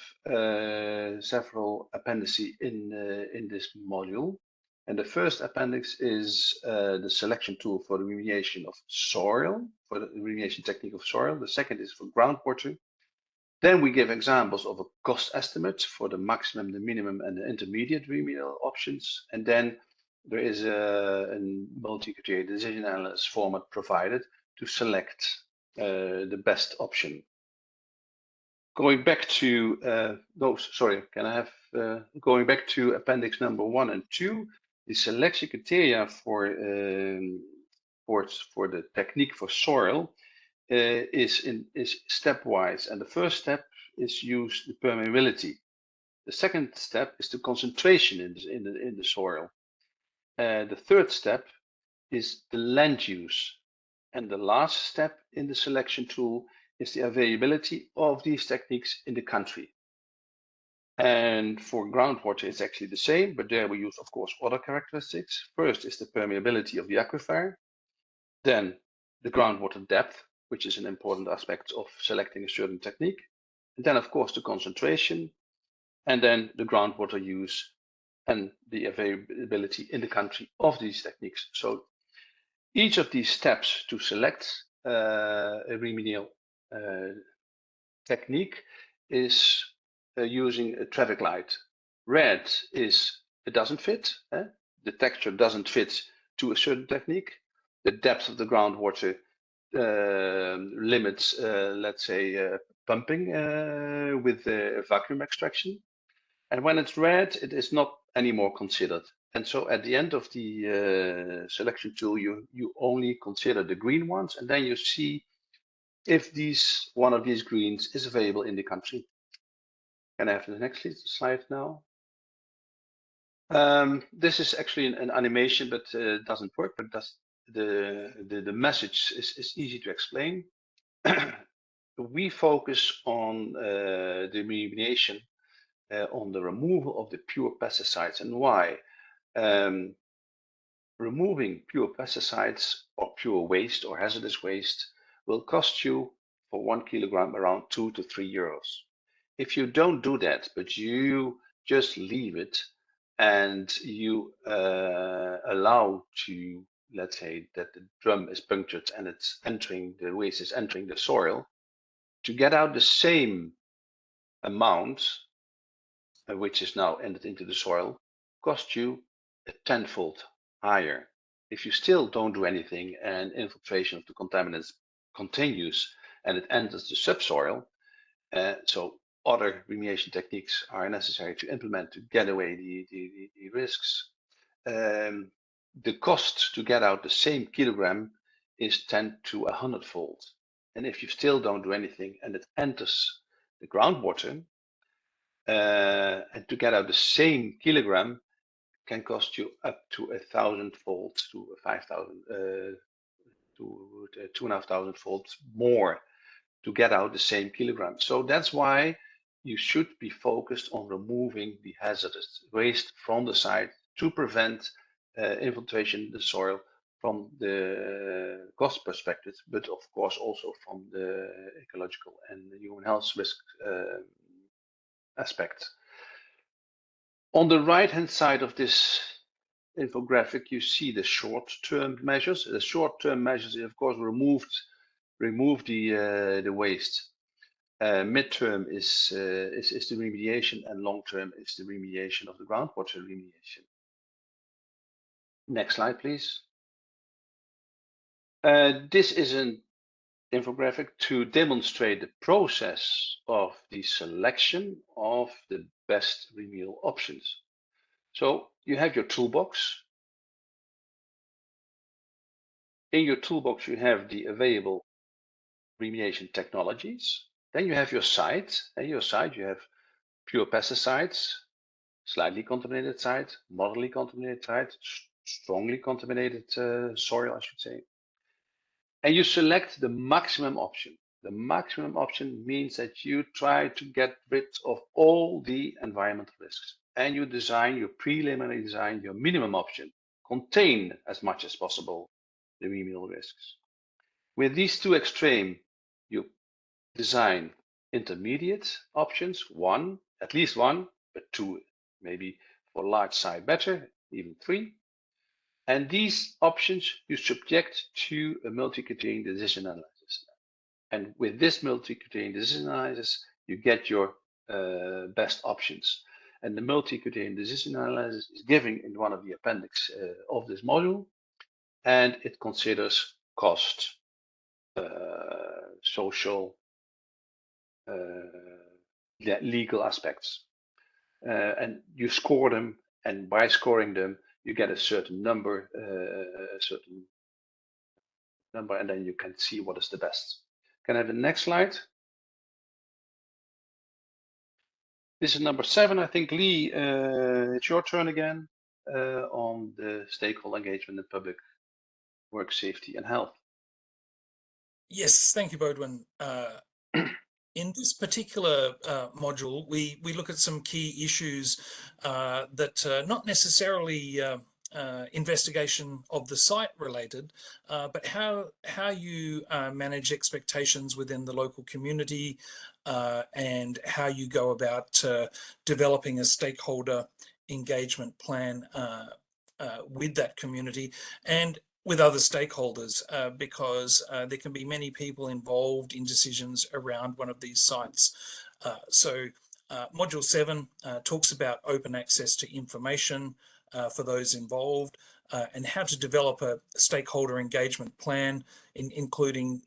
several appendices in this module. And the first appendix is the selection tool for the remediation of soil, for the remediation technique of soil. The second is for groundwater. Then we give examples of a cost estimate for the maximum, the minimum, and the intermediate remedial options. And then there is a multi-criteria decision analysis format provided to select the best option. Going back to, going back to appendix number 1 and 2, the selection criteria for the technique for soil is stepwise, and the first step is use the permeability. The second step is the concentration in the soil. The third step is the land use, and the last step in the selection tool is the availability of these techniques in the country. And for groundwater, it's actually the same, but there we use, of course, other characteristics. First is the permeability of the aquifer, then the groundwater depth, which is an important aspect of selecting a certain technique, and then, of course, the concentration, and then the groundwater use and the availability in the country of these techniques. So each of these steps to select a remedial technique is using a traffic light. Red is it doesn't fit, the texture doesn't fit to a certain technique. The depth of the groundwater limits, let's say, pumping with vacuum extraction. And when it's red, it is not anymore considered. And so at the end of the selection tool, you only consider the green ones, and then you see if one of these greens is available in the country. Can I have the next slide now? This is actually an animation, but it doesn't work. But the message is easy to explain. We focus on the remediation, on the removal of the pure pesticides. And why? Removing pure pesticides or pure waste or hazardous waste will cost you for 1 kilogram around 2 to 3 euros. If you don't do that, but you just leave it and you allow to, let's say, that the drum is punctured and the waste is entering the soil, to get out the same amount, which is now entered into the soil, costs you a tenfold higher. If you still don't do anything and infiltration of the contaminants continues and it enters the subsoil, so other remediation techniques are necessary to implement to get away the risks. The cost to get out the same kilogram is 10 to 100-fold. And if you still don't do anything and it enters the groundwater, and to get out the same kilogram can cost you up to 1,000-fold to 5,000 to 2,500-fold more to get out the same kilogram. So that's why you should be focused on removing the hazardous waste from the site to prevent infiltration in the soil from the cost perspective, but of course also from the ecological and the human health risk aspect. On the right-hand side of this infographic, you see the short-term measures. The short-term measures, of course, remove the waste. Mid-term is the remediation, and long-term is the remediation of the groundwater remediation. Next slide, please. This is an infographic to demonstrate the process of the selection of the best remedial options. So you have your toolbox. In your toolbox, you have the available remediation technologies. Then you have your site. And your site, you have pure pesticides, slightly contaminated site, moderately contaminated site, strongly contaminated soil, I should say. And you select the maximum option. The maximum option means that you try to get rid of all the environmental risks and you design your preliminary design, your minimum option, contain as much as possible the remedial risks. With these two extreme, you design intermediate options, at least one, but two, maybe for large site better, even three. And these options you subject to a multi-criterion decision analysis. And with this multi-criterion decision analysis, you get your best options. And the multi-criterion decision analysis is given in one of the appendix of this module, and it considers cost, social, legal aspects. And you score them, and by scoring them, you get a certain number, and then you can see what is the best. Can I have the next slide? This is number 7. I think, Lee, it's your turn again on the stakeholder engagement in public work safety and health. Yes, thank you, Bodwin. In this particular module, we look at some key issues that not necessarily investigation of the site related, but how you manage expectations within the local community and how you go about developing a stakeholder engagement plan with that community and with other stakeholders, because there can be many people involved in decisions around one of these sites. So Module 7 talks about open access to information for those involved and how to develop a stakeholder engagement plan, including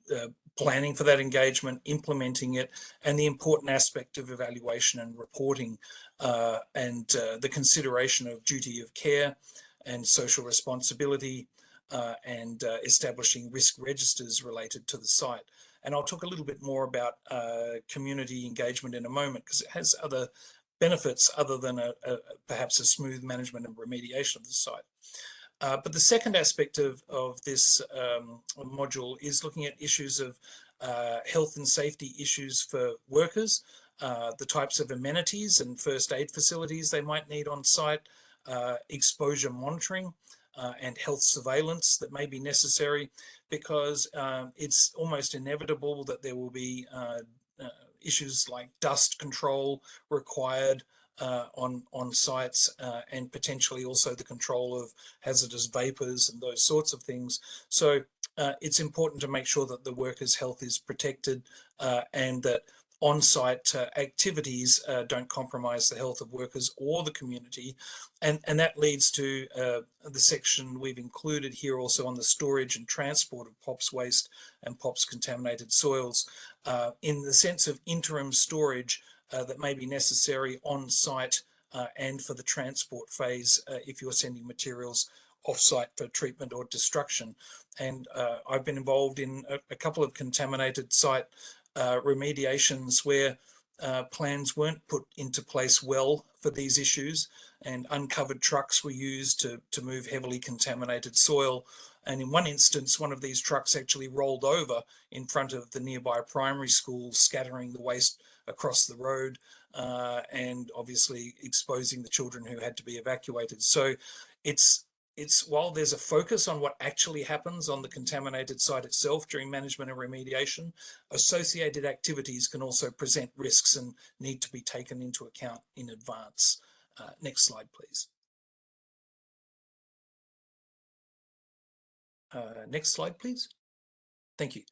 planning for that engagement, implementing it, and the important aspect of evaluation and reporting and the consideration of duty of care and social responsibility, and establishing risk registers related to the site. And I'll talk a little bit more about community engagement in a moment, because it has other benefits other than perhaps a smooth management and remediation of the site. But the second aspect of this module is looking at issues of health and safety issues for workers, the types of amenities and first aid facilities they might need on site, exposure monitoring, and health surveillance that may be necessary, because it's almost inevitable that there will be issues like dust control required on sites, and potentially also the control of hazardous vapors and those sorts of things. So it's important to make sure that the workers' health is protected and that on-site activities don't compromise the health of workers or the community. And that leads to the section we've included here also on the storage and transport of POPs waste and POPs contaminated soils, in the sense of interim storage that may be necessary on site and for the transport phase if you're sending materials off-site for treatment or destruction. And I've been involved in a couple of contaminated site remediations where plans weren't put into place well for these issues, and uncovered trucks were used to move heavily contaminated soil. And in one instance, one of these trucks actually rolled over in front of the nearby primary school, scattering the waste across the road and obviously exposing the children who had to be evacuated. So it's while there's a focus on what actually happens on the contaminated site itself during management and remediation, associated activities can also present risks and need to be taken into account in advance. Next slide, please. Next slide, please. Thank you.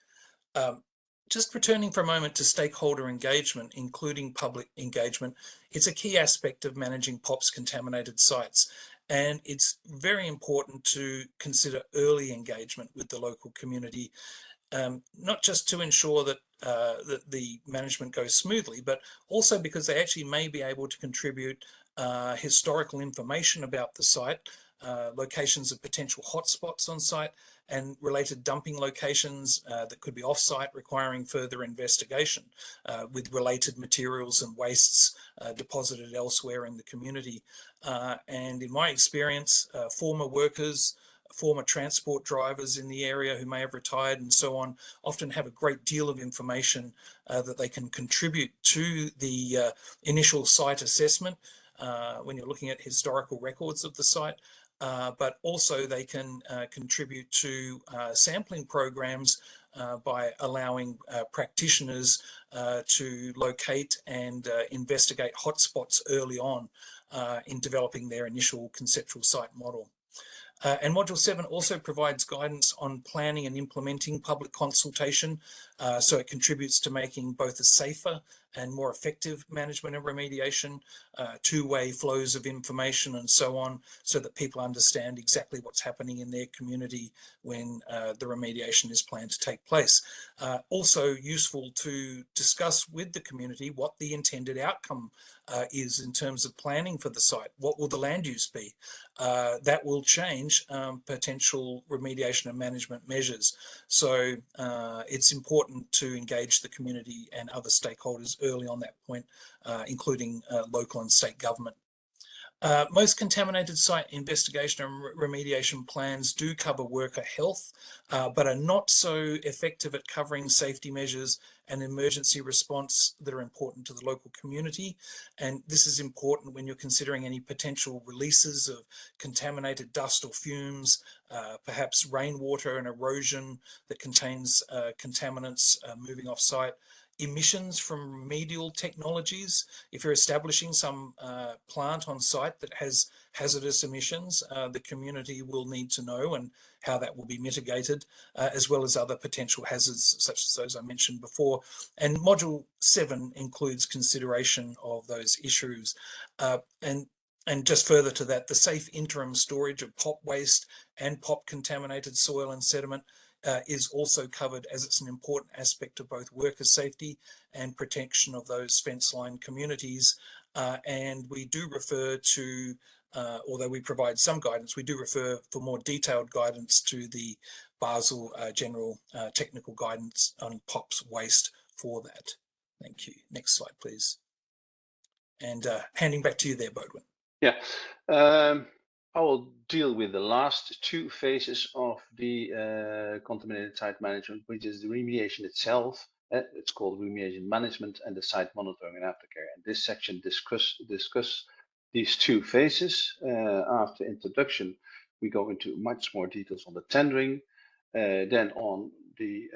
Just returning for a moment to stakeholder engagement, including public engagement, it's a key aspect of managing POPs contaminated sites. And it's very important to consider early engagement with the local community, not just to ensure that, that the management goes smoothly, but also because they actually may be able to contribute historical information about the site, locations of potential hotspots on site, and related dumping locations that could be off-site requiring further investigation with related materials and wastes deposited elsewhere in the community. And in my experience, former workers former transport drivers in the area who may have retired and so on, often have a great deal of information that they can contribute to the initial site assessment when you're looking at historical records of the site. But also they can contribute to sampling programs by allowing practitioners to locate and investigate hotspots early on in developing their initial conceptual site model. And Module 7 also provides guidance on planning and implementing public consultation. So it contributes to making both a safer and more effective management and remediation, two-way flows of information and so on, so that people understand exactly what's happening in their community when the remediation is planned to take place. Also useful to discuss with the community what the intended outcome is in terms of planning for the site. What will the land use be? That will change potential remediation and management measures. So it's important to engage the community and other stakeholders early on that point, including local and state government. Most contaminated site investigation and remediation plans do cover worker health, but are not so effective at covering safety measures and emergency response that are important to the local community. And this is important when you're considering any potential releases of contaminated dust or fumes, perhaps rainwater and erosion that contains contaminants moving off site. Emissions from remedial technologies. If you're establishing some plant on site that has hazardous emissions, the community will need to know and how that will be mitigated, as well as other potential hazards such as those I mentioned before. And Module 7 includes consideration of those issues. And just further to that, the safe interim storage of POP waste and POP contaminated soil and sediment is also covered, as it's an important aspect of both worker safety and protection of those fence line communities. And we do refer to, although we provide some guidance, we do refer for more detailed guidance to the Basel General Technical Guidance on POPs waste for that. Thank you. Next slide, please. And handing back to you there, Bodwin. Yeah. I will deal with the last two phases of the contaminated site management, which is the remediation itself. It's called remediation management, and the site monitoring and aftercare. And this section discuss these two phases. After introduction, we go into much more details on the tendering, then on the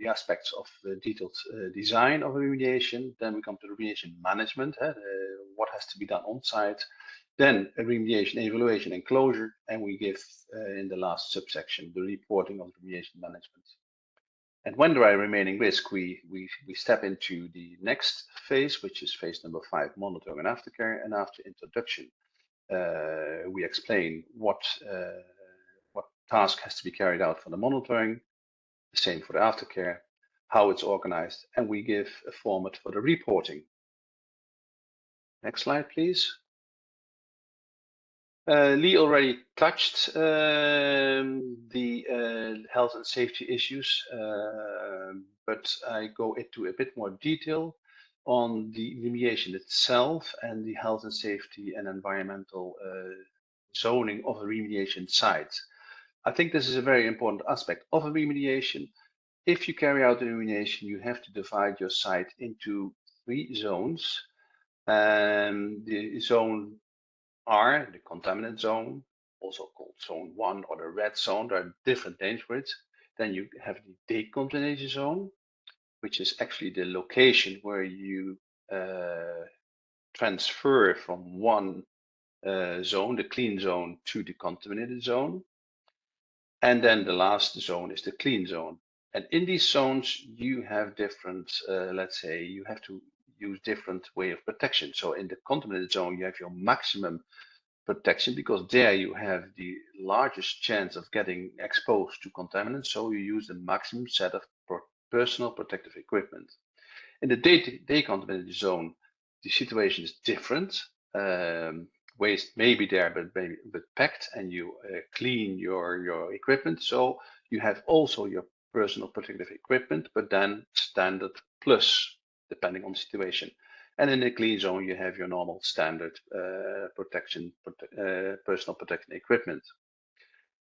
aspects of the detailed design of remediation. Then we come to remediation management, what has to be done on site. Then a remediation, evaluation, and closure, and we give in the last subsection the reporting of remediation management. And when there are remaining risk, we step into the next phase, which is phase number 5, monitoring and aftercare. And after introduction, we explain what task has to be carried out for the monitoring, the same for the aftercare, how it's organized, and we give a format for the reporting. Next slide, please. Lee already touched the health and safety issues, but I go into a bit more detail on the remediation itself and the health and safety and environmental zoning of a remediation site. I think this is a very important aspect of a remediation. If you carry out a remediation, you have to divide your site into 3 zones. The zone R, the contaminant zone, also called zone 1 or the red zone. There are different names for it. Then you have the decontamination zone, which is actually the location where you transfer from one zone, the clean zone, to the contaminated zone. And then the last zone is the clean zone. And in these zones, you have different, let's say, you have to use different way of protection. So in the contaminated zone, you have your maximum protection because there you have the largest chance of getting exposed to contaminants. So you use the maximum set of personal protective equipment. In the decontaminated zone, the situation is different. Waste may be there, but packed, and you clean your equipment. So you have also your personal protective equipment, but then standard plus, depending on the situation. And in the clean zone, you have your normal standard personal protective equipment.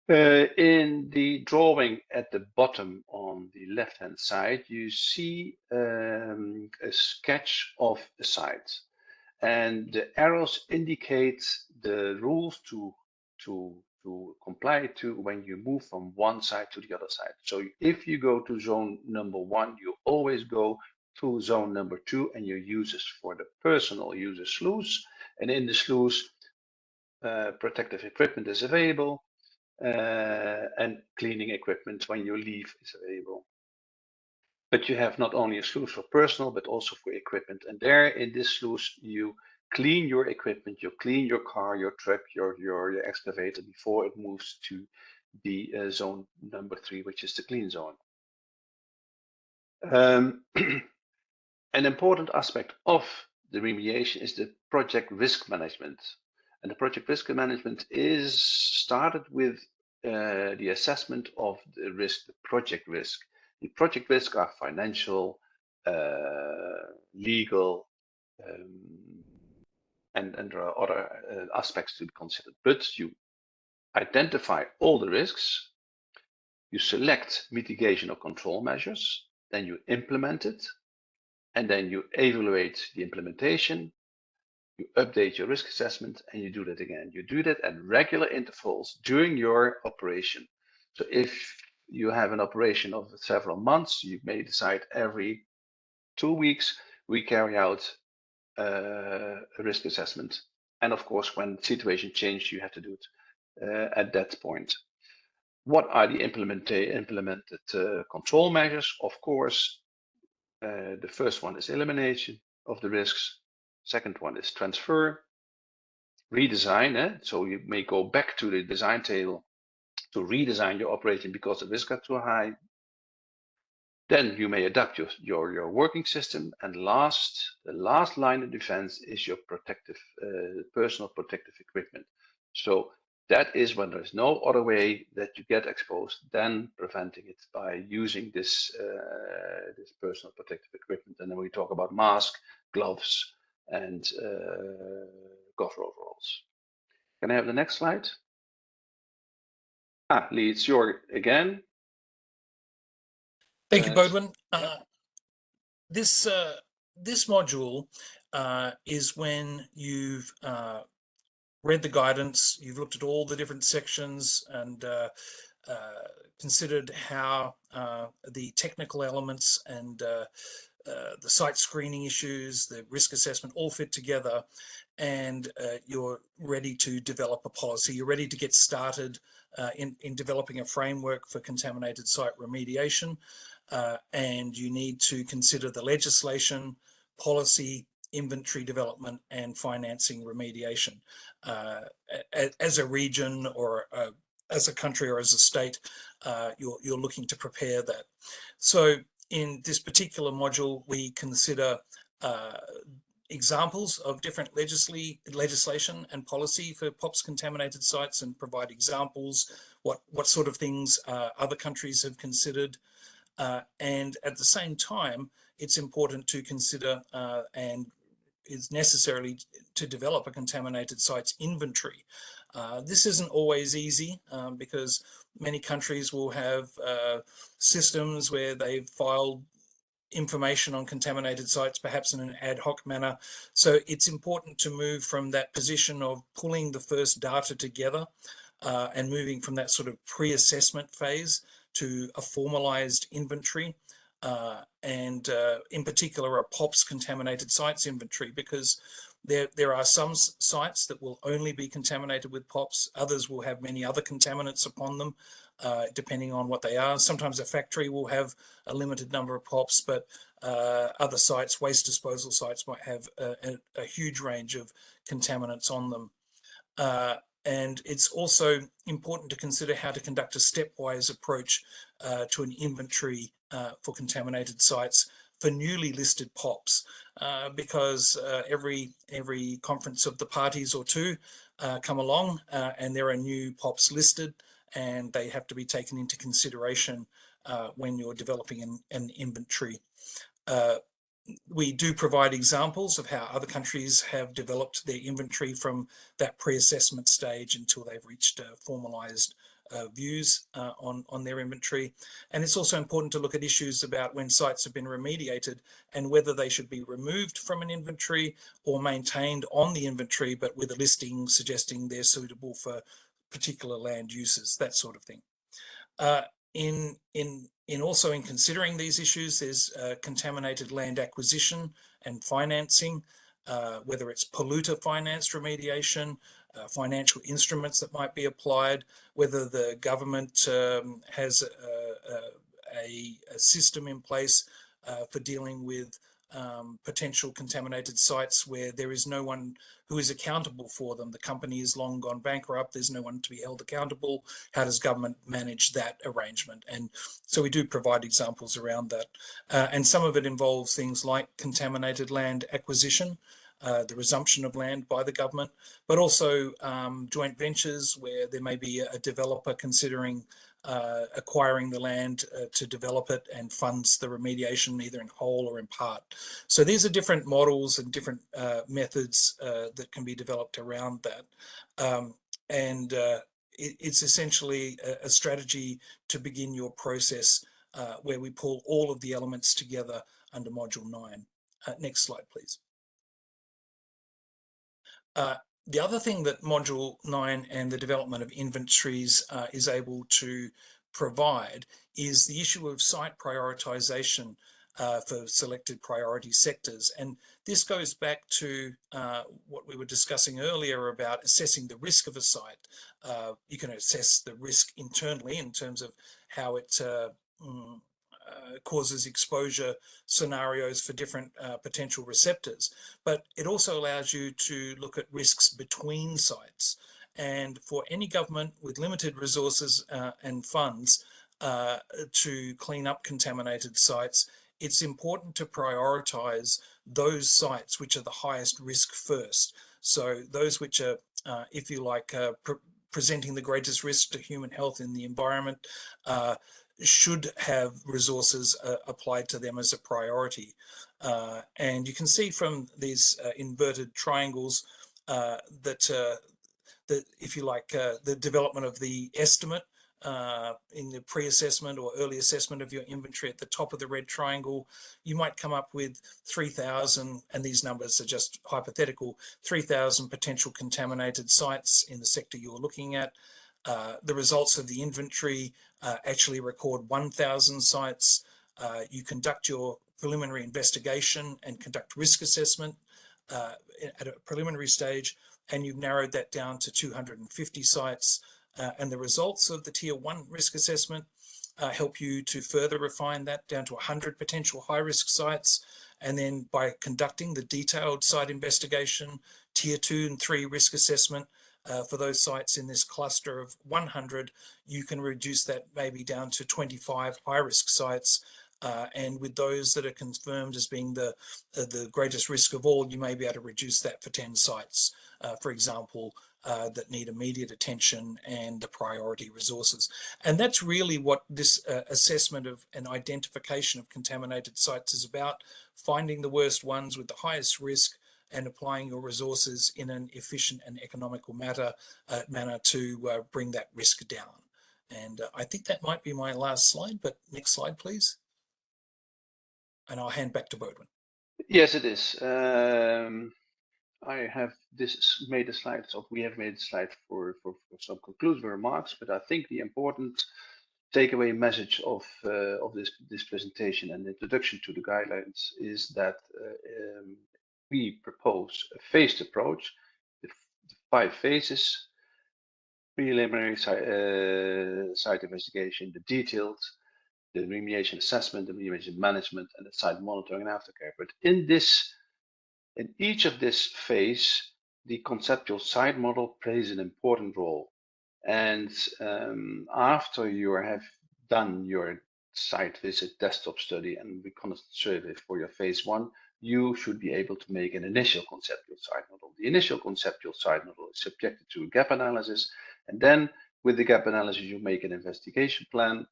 In the drawing at the bottom on the left-hand side, you see a sketch of a site, and the arrows indicate the rules to comply to when you move from one side to the other side. So if you go to zone number 1, you always go to zone number 2, and you use this for the personal user sluice, and in the sluice, protective equipment is available. And cleaning equipment when you leave is available. But you have not only a sluice for personal, but also for equipment. And there in this sluice, you clean your equipment, you clean your car, your truck, your excavator before it moves to the zone number 3, which is the clean zone. An important aspect of the remediation is the project risk management. And the project risk management is started with the assessment of the risk, the project risk. The project risk are financial, legal, and there are other aspects to be considered. But you identify all the risks, you select mitigation or control measures, then you implement it, and then you evaluate the implementation, you update your risk assessment, and you do that again. You do that at regular intervals during your operation. So if you have an operation of several months, you may decide every 2 weeks we carry out a risk assessment. And of course, when the situation changes, you have to do it at that point. What are the implemented control measures? Of course, the first one is elimination of the risks. Second one is transfer, redesign. So you may go back to the design table to redesign your operation because the risks are too high. Then you may adapt your working system. And the last line of defense is your personal protective equipment. So that is when there's no other way that you get exposed than preventing it by using this personal protective equipment. And then we talk about mask, gloves, and cover overalls. Can I have the next slide? Lee, it's your again. Thank you, Bodwin. Yeah. This module is when you've read the guidance, you've looked at all the different sections and considered how the technical elements and the site screening issues, the risk assessment all fit together, and you're ready to develop a policy. You're ready to get started in developing a framework for contaminated site remediation, and you need to consider the legislation, policy, inventory development, and financing remediation. As a region or as a country or as a state, you're looking to prepare that. So in this particular module, we consider examples of different legislation and policy for POPs contaminated sites and provide examples, what sort of things other countries have considered. And at the same time, it's important to consider and is necessary to develop a contaminated sites inventory. This isn't always easy because many countries will have systems where they've filed information on contaminated sites, perhaps in an ad hoc manner. So it's important to move from that position of pulling the first data together and moving from that sort of pre-assessment phase to a formalized inventory. And in particular, a POPs contaminated sites inventory, because there are some sites that will only be contaminated with POPs. Others will have many other contaminants upon them, depending on what they are. Sometimes a factory will have a limited number of POPs, but other sites, waste disposal sites, might have a huge range of contaminants on them. And it's also important to consider how to conduct a stepwise approach to an inventory for contaminated sites for newly listed POPs, because every conference of the parties or two come along and there are new POPs listed, and they have to be taken into consideration when you're developing an inventory. We do provide examples of how other countries have developed their inventory from that pre-assessment stage until they've reached a formalized views on their inventory. And it's also important to look at issues about when sites have been remediated and whether they should be removed from an inventory or maintained on the inventory, but with a listing suggesting they're suitable for particular land uses, that sort of thing. Also in considering these issues, there's contaminated land acquisition and financing, whether it's polluter financed remediation, financial instruments that might be applied, whether the government has a system in place for dealing with potential contaminated sites where there is no one who is accountable for them. The company is long gone bankrupt. There's no one to be held accountable. How does government manage that arrangement? And so we do provide examples around that. And some of it involves things like contaminated land acquisition, the resumption of land by the government, but also joint ventures where there may be a developer considering acquiring the land to develop it and funds the remediation either in whole or in part. So these are different models and different methods that can be developed around that. It's essentially a strategy to begin your process where we pull all of the elements together under Module 9. Next slide, please. The other thing that Module 9 and the development of inventories is able to provide is the issue of site prioritization for selected priority sectors. And this goes back to what we were discussing earlier about assessing the risk of a site. You can assess the risk internally in terms of how it causes exposure scenarios for different potential receptors, but it also allows you to look at risks between sites. And for any government with limited resources and funds to clean up contaminated sites, it's important to prioritize those sites which are the highest risk first. So those which are, if you like, presenting the greatest risk to human health in the environment, should have resources applied to them as a priority. And you can see from these inverted triangles that if you like, the development of the estimate in the pre-assessment or early assessment of your inventory at the top of the red triangle, you might come up with 3,000, and these numbers are just hypothetical, 3,000 potential contaminated sites in the sector you're looking at. The results of the inventory actually record 1,000 sites. You conduct your preliminary investigation and conduct risk assessment at a preliminary stage, and you've narrowed that down to 250 sites. And the results of the Tier 1 risk assessment help you to further refine that down to 100 potential high-risk sites. And then by conducting the detailed site investigation, Tier 2 and 3 risk assessment, for those sites in this cluster of 100, you can reduce that maybe down to 25 high-risk sites. And with those that are confirmed as being the greatest risk of all, you may be able to reduce that for 10 sites, for example, that need immediate attention and the priority resources. And that's really what this assessment of and identification of contaminated sites is about, finding the worst ones with the highest risk and applying your resources in an efficient and economical manner to bring that risk down. And I think that might be my last slide, but next slide, please. And I'll hand back to Bodwin. Yes, it is. I have made a slide, so we have made a slide for some conclusive remarks, but I think the important takeaway message of this presentation and introduction to the guidelines is that we propose a phased approach, the 5 phases: preliminary site investigation, the detailed, the remediation assessment, the remediation management, and the site monitoring and aftercare. But in each of this phase, the conceptual site model plays an important role. And after you have done your site visit, desktop study, and reconnaissance survey for your phase 1, you should be able to make an initial conceptual site model. The initial conceptual site model is subjected to a gap analysis, and then with the gap analysis, you make an investigation plan.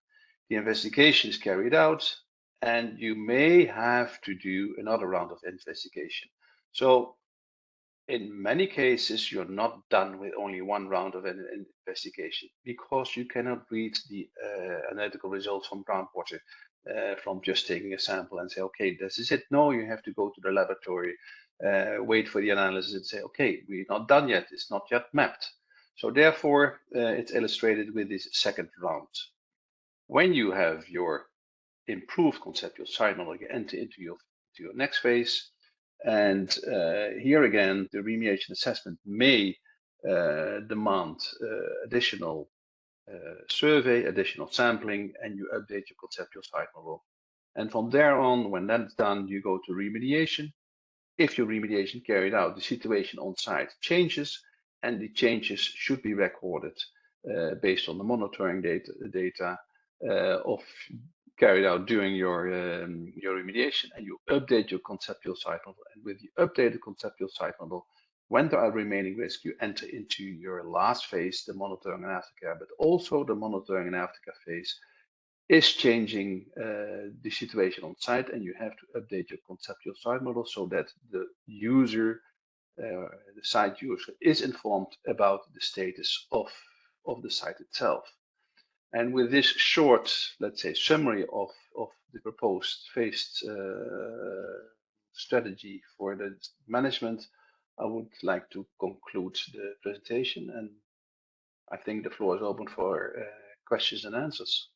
The investigation is carried out, and you may have to do another round of investigation. So In many cases, you're not done with only one round of an investigation because you cannot read the analytical results from groundwater from just taking a sample and say, okay, this is it. No, you have to go to the laboratory, wait for the analysis and say, okay, we're not done yet. It's not yet mapped. So therefore, it's illustrated with this second round. When you have your improved conceptual site model, you enter into your next phase. And here again, the remediation assessment may demand additional survey, additional sampling, and you update your conceptual site model. And from there on, when that's done, you go to remediation. If your remediation carried out, the situation on site changes, and the changes should be recorded based on the monitoring data of carried out during your remediation, and you update your conceptual site model. And with the updated conceptual site model, when there are remaining risks, you enter into your last phase, the monitoring and aftercare. But also the monitoring and aftercare phase is changing the situation on site, and you have to update your conceptual site model so that the user, the site user, is informed about the status of the site itself. And with this short, let's say, summary of the proposed phased strategy for the management, I would like to conclude the presentation, and I think the floor is open for questions and answers.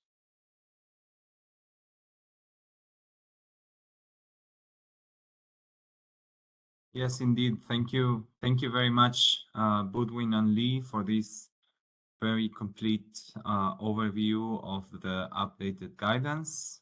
Yes, indeed. Thank you. Thank you very much, Budwin and Lee, for this very complete overview of the updated guidance.